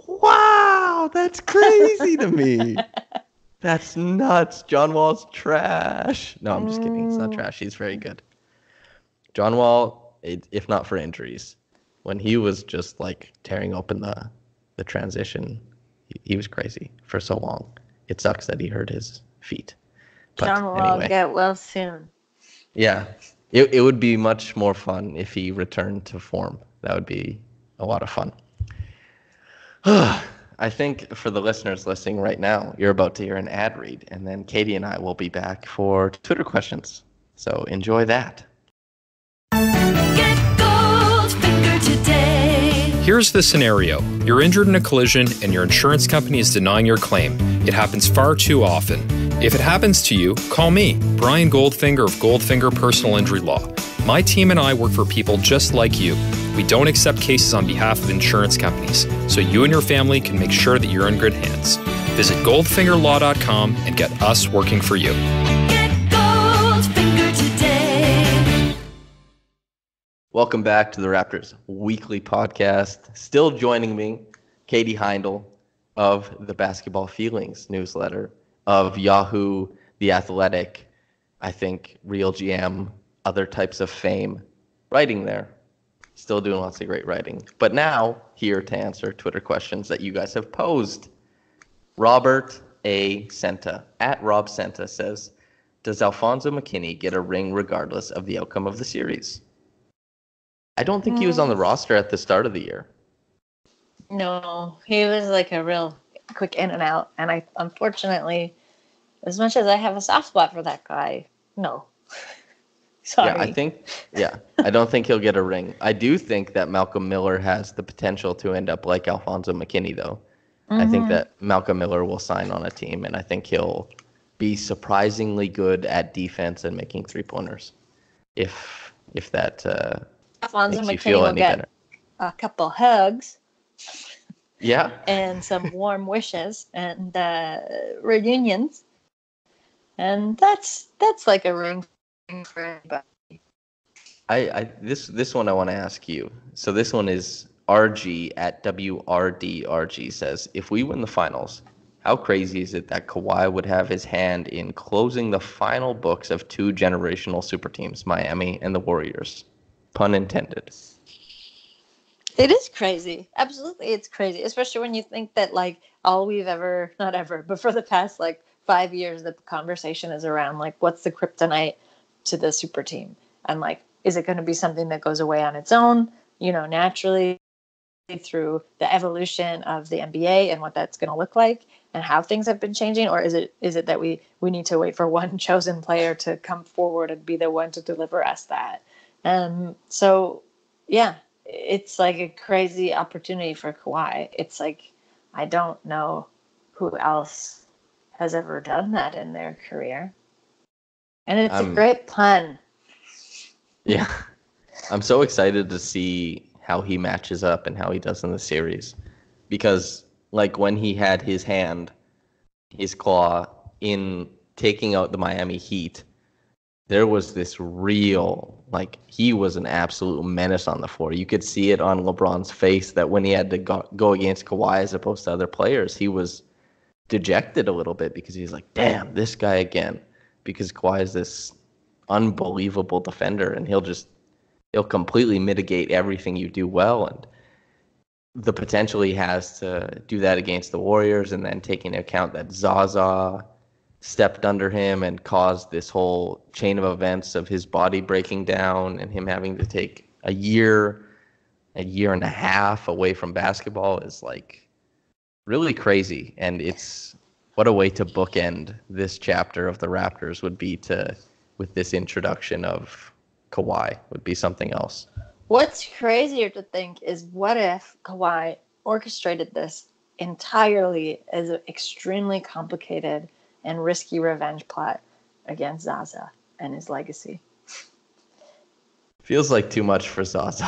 Wow, that's crazy to me. That's nuts. John Wall's trash. No, I'm just kidding. He's not trash. He's very good. John Wall, if not for injuries, when he was just like tearing open the transition, he was crazy for so long. It sucks that he hurt his feet. But John Wall, anyway. get well soon. Yeah. It would be much more fun if he returned to form. That would be a lot of fun. I think for the listeners listening right now, you're about to hear an ad read, and then Katie and I will be back for Twitter questions. So enjoy that. Get Goldfinger today. Here's the scenario. You're injured in a collision and your insurance company is denying your claim. It happens far too often. If it happens to you, call me, Brian Goldfinger of Goldfinger Personal Injury Law. My team and I work for people just like you. We don't accept cases on behalf of insurance companies, so you and your family can make sure that you're in good hands. Visit goldfingerlaw.com and get us working for you. Get Goldfinger today. Welcome back to the Raptors Weekly Podcast. Still joining me, Katie Heindl of the Basketball Feelings newsletter, of Yahoo, The Athletic, I think Real GM, other types of fame, writing there. Still doing lots of great writing. But now, here to answer Twitter questions that you guys have posed. Robert A. Senta, at Rob Senta, says, does Alfonso McKinney get a ring regardless of the outcome of the series? I don't think he was on the roster at the start of the year. No, he was like a real quick in and out. And I, unfortunately, as much as I have a soft spot for that guy, no. Sorry. I don't think he'll get a ring. I do think that Malcolm Miller has the potential to end up like Alfonso McKinney, though. I think that Malcolm Miller will sign on a team, and I think he'll be surprisingly good at defense and making three-pointers. If that Alfonso makes you McKinney feel will any get better. a couple hugs. Yeah. And some warm wishes and reunions. And that's like a ring for everybody. This one I want to ask you. So this one is RG at WRDRG says, if we win the finals, how crazy is it that Kawhi would have his hand in closing the final books of two generational super teams, Miami and the Warriors? Pun intended. It is crazy. Absolutely, it's crazy. Especially when you think that, like, all we've ever, not ever, but for the past, like, 5 years, the conversation is around, like, what's the kryptonite to the super team? And, like, is it going to be something that goes away on its own, naturally through the evolution of the NBA and what that's going to look like and how things have been changing? Or is it that we need to wait for one chosen player to come forward and be the one to deliver us that? So, yeah. It's like a crazy opportunity for Kawhi. It's like, I don't know who else has ever done that in their career. And it's a great pun. Yeah. I'm so excited to see how he matches up and how he does in the series. Because, like, when he had his claw in taking out the Miami Heat, there was this real, like, he was an absolute menace on the floor. You could see it on LeBron's face that when he had to go against Kawhi as opposed to other players, he was dejected a little bit because he's like, damn, this guy again. Because Kawhi is this unbelievable defender, and he'll completely mitigate everything you do well. And the potential he has to do that against the Warriors, and then taking into account that Zaza stepped under him and caused this whole chain of events of his body breaking down and him having to take a year and a half away from basketball is like really crazy. And it's what a way to bookend this chapter of the Raptors would be with this introduction of Kawhi would be something else. What's crazier to think is what if Kawhi orchestrated this entirely as an extremely complicated and risky revenge plot against Zaza and his legacy? Feels like too much for Zaza.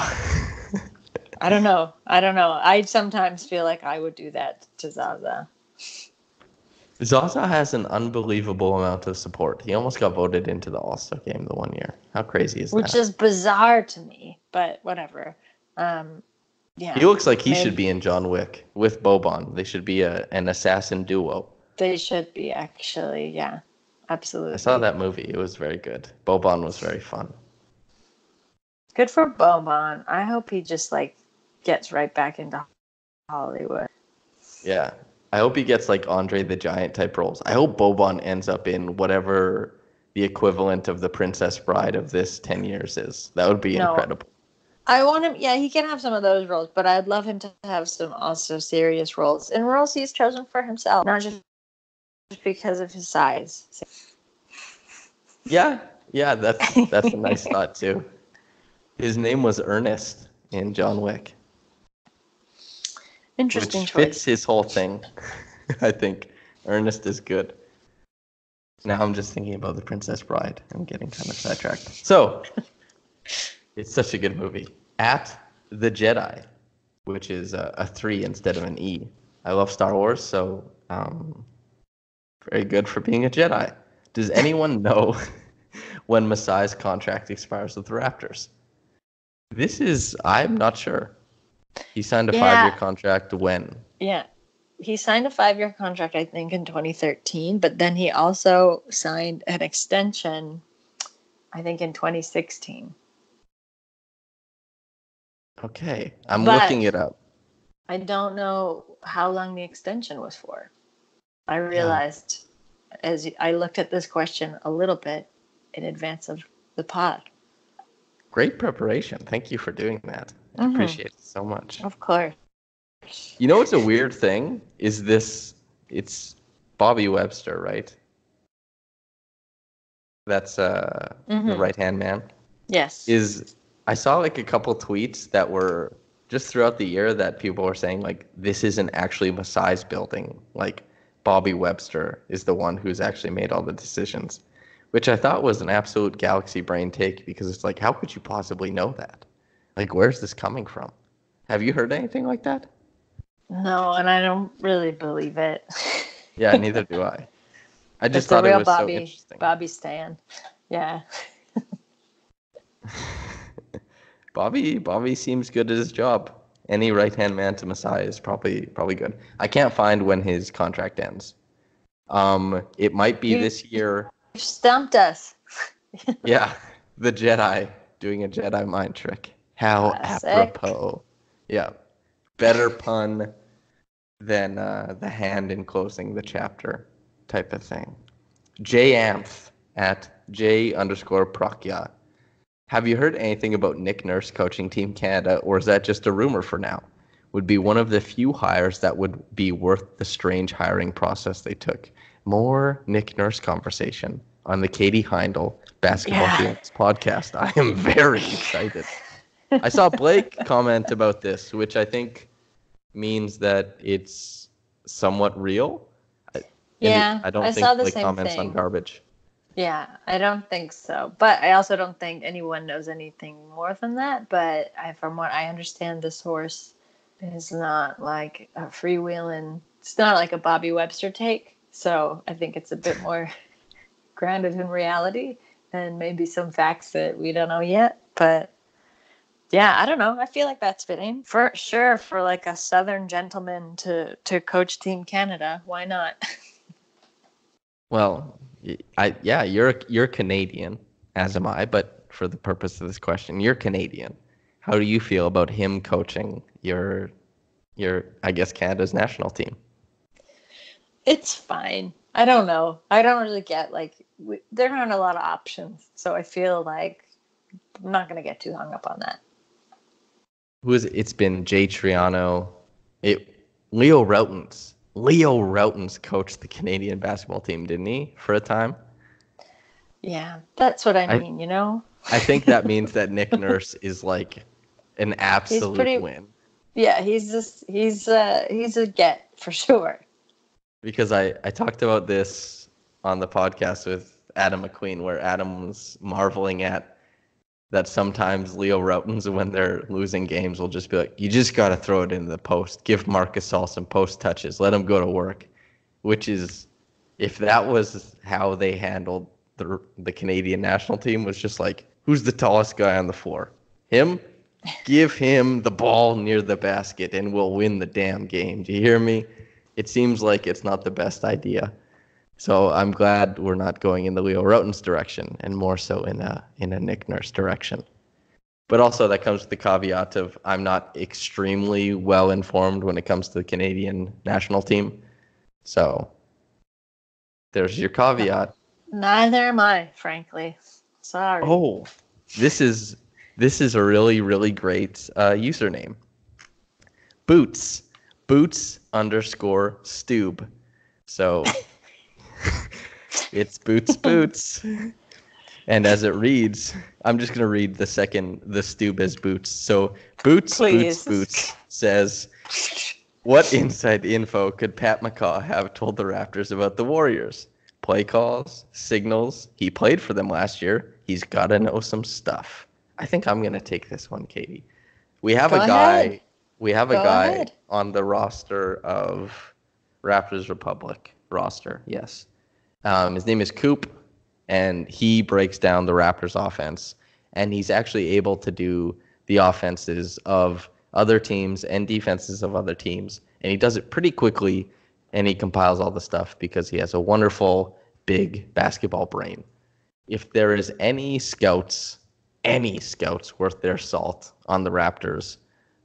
I don't know. I sometimes feel like I would do that to Zaza. Zaza has an unbelievable amount of support. He almost got voted into the All-Star game the one year. How crazy is that? Which is bizarre to me, but whatever. Yeah. He looks like he should be in John Wick with Boban. They should be an assassin duo. They should be, actually. Yeah, absolutely. I saw that movie. It was very good. Boban was very fun. Good for Boban. I hope he just gets right back into Hollywood. Yeah. I hope he gets like Andre the Giant type roles. I hope Boban ends up in whatever the equivalent of the Princess Bride of this 10 years is. That would be incredible. I want him, he can have some of those roles, but I'd love him to have some also serious roles. And roles he's chosen for himself, not just because of his size. Yeah, that's a nice thought too. His name was Ernest in John Wick. Interesting which choice. Fits his whole thing. I think Ernest is good. Now I'm just thinking about the Princess Bride. I'm getting kind of sidetracked. So, it's such a good movie. At the Jedi, which is a 3 instead of an E. I love Star Wars, so very good for being a Jedi. Does anyone know when Masai's contract expires with the Raptors? I'm not sure. He signed a 5-year contract when? Yeah. He signed a 5-year contract, I think, in 2013, but then he also signed an extension, I think, in 2016. Okay. I'm looking it up. I don't know how long the extension was for. I realized as I looked at this question a little bit in advance of the pod. Great preparation. Thank you for doing that. I appreciate it so much. Of course. You know what's a weird thing? It's Bobby Webster, right? That's the right-hand man. Yes. I saw like a couple tweets that were just throughout the year that people were saying like this isn't actually Masai's building. Like Bobby Webster is the one who's actually made all the decisions, which I thought was an absolute galaxy brain take because it's like, how could you possibly know that? Like, where's this coming from? Have you heard anything like that? No, and I don't really believe it. Yeah, neither do I. I just It's thought a real it was so interesting. Bobby Stan. Yeah. Bobby seems good at his job. Any right-hand man to Masai is probably good. I can't find when his contract ends. It might be this year. You stumped us. Yeah, the Jedi doing a Jedi mind trick. How Classic. apropos. Yeah. Better pun than the hand in closing the chapter type of thing. JAmph at J_Prakya. Have you heard anything about Nick Nurse coaching Team Canada, or is that just a rumor for now? Would be one of the few hires that would be worth the strange hiring process they took. More Nick Nurse conversation on the Katie Heindl Basketball Games podcast. I am very excited. I saw Blake comment about this, which I think means that it's somewhat real. I don't think Blake comments on garbage. Yeah, I don't think so. But I also don't think anyone knows anything more than that. But from what I understand, the source is not like a freewheeling. It's not like a Bobby Webster take. So I think it's a bit more grounded in reality and maybe some facts that we don't know yet. But yeah, I don't know. I feel like that's fitting for sure for like a Southern gentleman to coach Team Canada. Why not? Well, you're Canadian, as am I. But for the purpose of this question, you're Canadian. How do you feel about him coaching your I guess, Canada's national team. It's fine. I don't know. I don't really get there aren't a lot of options, so I feel like I'm not going to get too hung up on that. Who is it? It's been Jay Triano. Leo Routens. Leo Routens coached the Canadian basketball team, didn't he, for a time? Yeah, that's what I mean, you know? I think that means that Nick Nurse is like an absolute win. Yeah, he's a get for sure. Because I talked about this on the podcast with Adam McQueen, where Adam was marveling at that sometimes Leo Routens, when they're losing games, will just be like, you just got to throw it into the post. Give Marc Gasol some post touches. Let him go to work. Which is, if that was how they handled the Canadian national team, was just like, who's the tallest guy on the floor? Him? Give him the ball near the basket and we'll win the damn game. Do you hear me? It seems like it's not the best idea. So I'm glad we're not going in the Leo Routens direction and more so in a Nick Nurse direction. But also that comes with the caveat of I'm not extremely well informed when it comes to the Canadian national team. So there's your caveat. Neither am I, frankly. Sorry. Oh, this is a really, really great username. Boots _Stoob. So it's Boots. And as it reads, I'm just going to read the Stoob as Boots. So Boots says, what inside info could Pat McCaw have told the Raptors about the Warriors? Play calls, signals. He played for them last year. He's got to know some stuff. I think I'm going to take this one, Katie. We have a guy on the roster of Raptors Republic roster. Yes. His name is Coop, and he breaks down the Raptors offense, and he's actually able to do the offenses of other teams and defenses of other teams, and he does it pretty quickly, and he compiles all the stuff because he has a wonderful, big basketball brain. If there is any scouts worth their salt on the Raptors,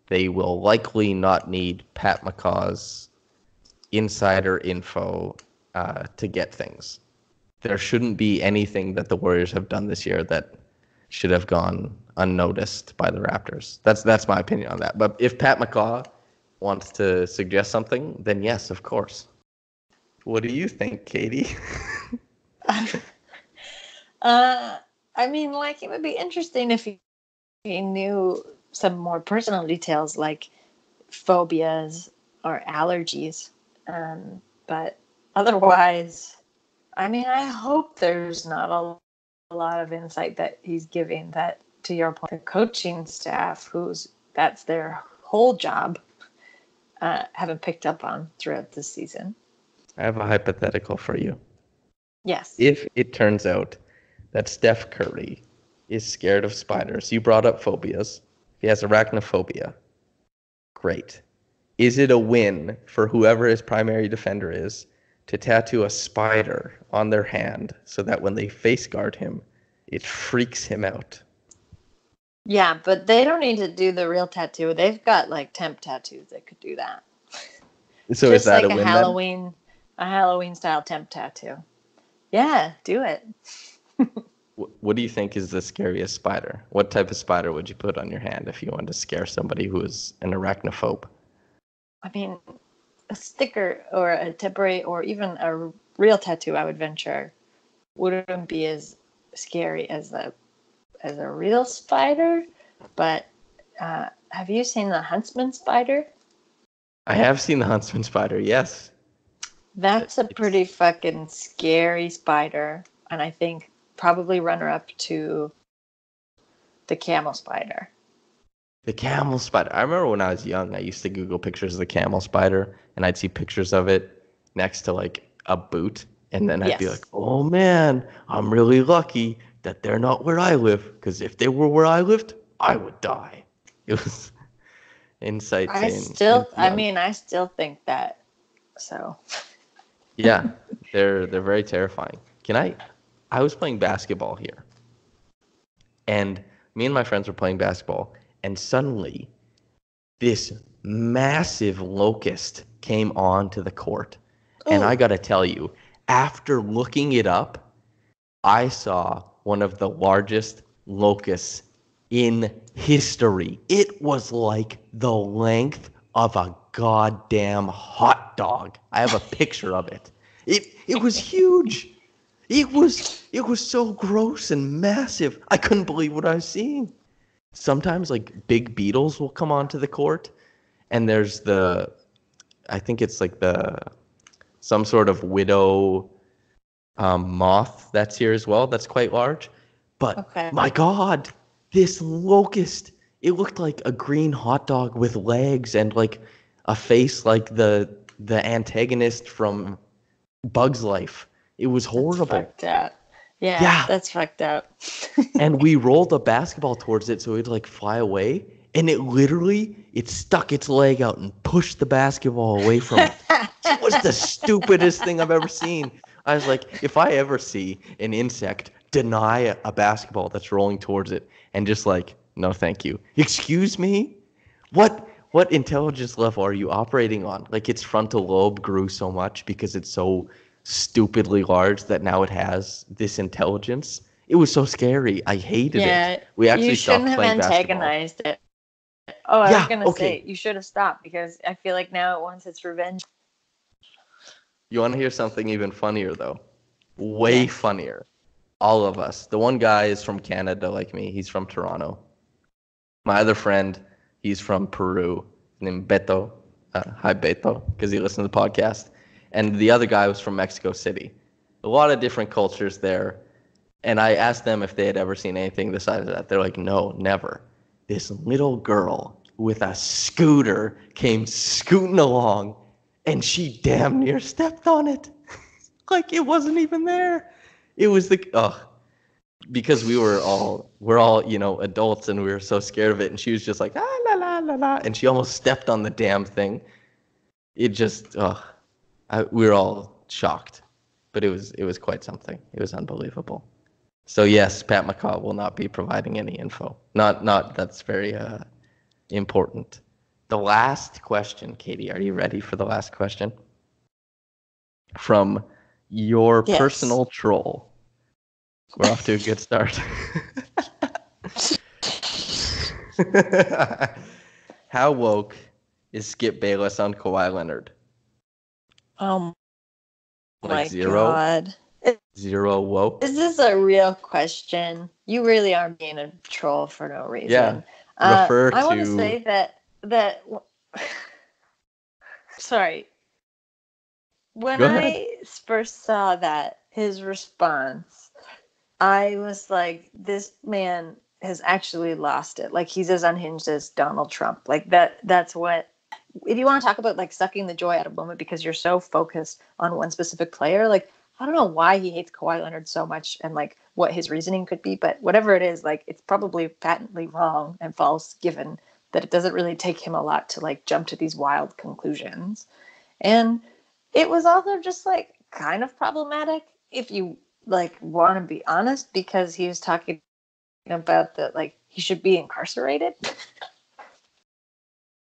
they will likely not need Pat McCaw's insider info to get things. There shouldn't be anything that the Warriors have done this year that should have gone unnoticed by the Raptors. That's my opinion on that. But if Pat McCaw wants to suggest something, then yes, of course. What do you think, Katie? I mean, it would be interesting if he knew some more personal details like phobias or allergies. But otherwise, I mean, I hope there's not a lot of insight that he's giving that, to your point, the coaching staff, that's their whole job, haven't picked up on throughout the season. I have a hypothetical for you. Yes. If it turns out that Steph Curry is scared of spiders, you brought up phobias. He has arachnophobia. Great. Is it a win for whoever his primary defender is to tattoo a spider on their hand so that when they face guard him, it freaks him out? Yeah, but they don't need to do the real tattoo. They've got temp tattoos that could do that. So is that a win Halloween, a Halloween style temp tattoo? Yeah, do it. What do you think is the scariest spider? What type of spider would you put on your hand if you wanted to scare somebody who is an arachnophobe? I mean, a sticker or a temporary or even a real tattoo, I would venture, wouldn't be as scary as a real spider. But have you seen the huntsman spider? I have seen the huntsman spider, yes. That's a pretty fucking scary spider. And I think probably runner-up to the camel spider. The camel spider. I remember when I was young, I used to Google pictures of the camel spider, and I'd see pictures of it next to a boot, and then I'd be like, oh man, I'm really lucky that they're not where I live, because if they were where I lived, I would die. It was insight. I still think that. So. Yeah, they're very terrifying. I was playing basketball here, and me and my friends were playing basketball, and suddenly this massive locust came onto the court. And I got to tell you, after looking it up, I saw one of the largest locusts in history. It was like the length of a goddamn hot dog. I have a picture of it. It was huge. It was so gross and massive. I couldn't believe what I was seeing. Sometimes like big beetles will come onto the court, and there's I think it's like some sort of widow moth that's here as well. That's quite large. But my God, this locust, it looked like a green hot dog with legs and like a face like the antagonist from Bug's Life. It was horrible. That's fucked up. Yeah, that's fucked up. And we rolled a basketball towards it so it'd like fly away. And it stuck its leg out and pushed the basketball away from it. It was the stupidest thing I've ever seen. I was like, if I ever see an insect deny a basketball that's rolling towards it and just like, no, thank you. Excuse me? What intelligence level are you operating on? Like its frontal lobe grew so much because it's so stupidly large that now it has this intelligence. It was so scary. I hated it. We actually stopped playing basketball. You shouldn't have antagonized it. Oh, I was going to say, you should have stopped because I feel like now it wants its revenge. You want to hear something even funnier, though? Way funnier. All of us. The one guy is from Canada like me. He's from Toronto. My other friend, he's from Peru, named Beto. Hi, Beto, because he listened to the podcast. And the other guy was from Mexico City. A lot of different cultures there. And I asked them if they had ever seen anything besides that. They're like, no, never. This little girl with a scooter came scooting along, and she damn near stepped on it. Like it wasn't even there. It was because we're all, adults, and we were so scared of it. And she was just like, la la la la, and she almost stepped on the damn thing. It just, we were all shocked, but it was quite something. It was unbelievable. So yes, Pat McCaw will not be providing any info. Not that's very important. The last question, Katie, are you ready for the last question? From your personal troll. We're off to a good start. How woke is Skip Bayless on Kawhi Leonard? Oh my zero? God. Zero woke? Is this a real question? You really are being a troll for no reason. Yeah. I want to say that sorry. When I first saw that, his response, I was like, this man has actually lost it. Like he's as unhinged as Donald Trump. Like that's what, if you want to talk about like sucking the joy out of a moment because you're so focused on one specific player, like I don't know why he hates Kawhi Leonard so much and like what his reasoning could be, but whatever it is, like it's probably patently wrong and false given that it doesn't really take him a lot to like jump to these wild conclusions. And it was also just like kind of problematic if you like want to be honest, because he was talking about that like he should be incarcerated.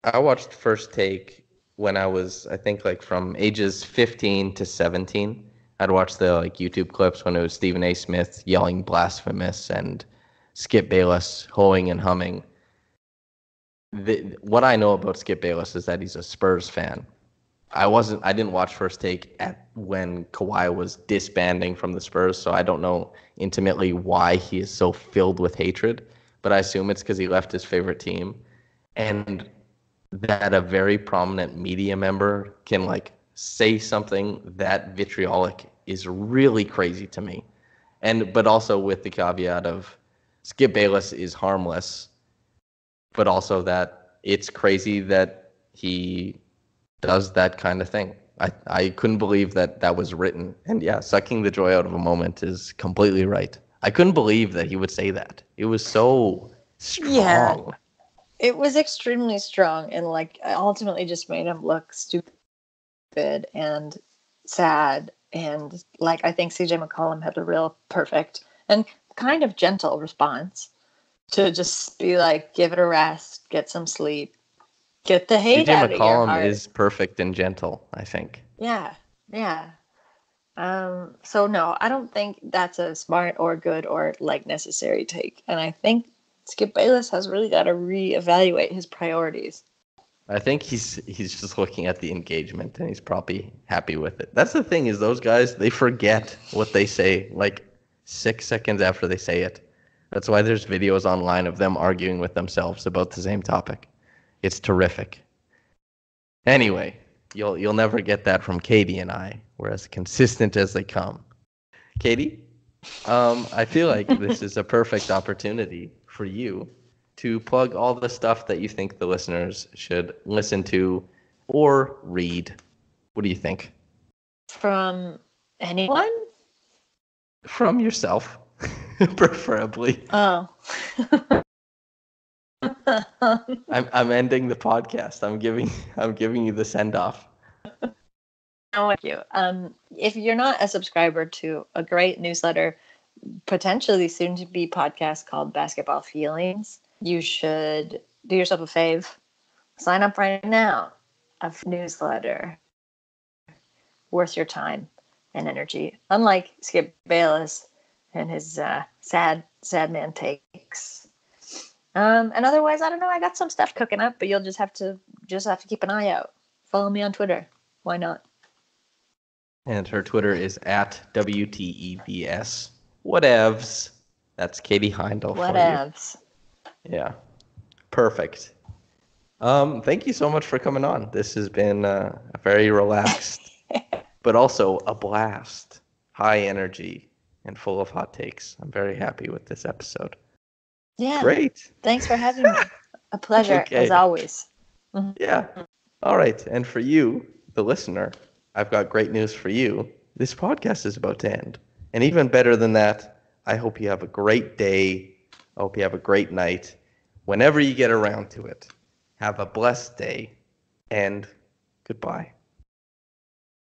I watched First Take when I was, I think, like from ages 15 to 17. I'd watch the like YouTube clips when it was Stephen A. Smith yelling blasphemous and Skip Bayless hoeing and humming. What I know about Skip Bayless is that he's a Spurs fan. I didn't watch First Take when Kawhi was disbanding from the Spurs, so I don't know intimately why he is so filled with hatred, but I assume it's because he left his favorite team. And that a very prominent media member can like say something that vitriolic is really crazy to me. But also with the caveat of Skip Bayless is harmless, but also that it's crazy that he does that kind of thing. I couldn't believe that was written. And yeah, sucking the joy out of a moment is completely right. I couldn't believe that he would say that. It was so strong. Yeah, it was extremely strong and like ultimately just made him look stupid and sad. And like I think CJ McCollum had a real perfect and kind of gentle response to just be like, give it a rest, get some sleep, Get the hate CJ out of your McCollum heart. is perfect and gentle, I think. Yeah, yeah. So no, I don't think that's a smart or good or like necessary take. And I think Skip Bayless has really got to reevaluate his priorities. I think he's just looking at the engagement and he's probably happy with it. That's the thing is those guys, they forget what they say like 6 seconds after they say it. That's why there's videos online of them arguing with themselves about the same topic. It's terrific. Anyway, you'll never get that from Katie and I. We're as consistent as they come. Katie, I feel like this is a perfect opportunity for you to plug all the stuff that you think the listeners should listen to or read. What do you think? From anyone? From yourself, preferably. Oh. I'm ending the podcast. I'm giving you the send off. Thank you. If you're not a subscriber to a great newsletter, potentially soon to be podcast called Basketball Feelings, you should do yourself a fave. Sign up right now. A newsletter worth your time and energy. Unlike Skip Bayless and his sad man takes. And otherwise, I don't know. I got some stuff cooking up, but you'll just have to keep an eye out. Follow me on Twitter. Why not? And her Twitter is at WTEVS. Whatevs. That's Katie Heindl. Whatevs. Yeah. Perfect. Thank you so much for coming on. This has been a very relaxed, but also a blast. High energy and full of hot takes. I'm very happy with this episode. Yeah. Great. Thanks for having me. A pleasure, Okay. as always. Yeah. All right. And for you, the listener, I've got great news for you. This podcast is about to end. And even better than that, I hope you have a great day. I hope you have a great night. Whenever you get around to it, have a blessed day and goodbye.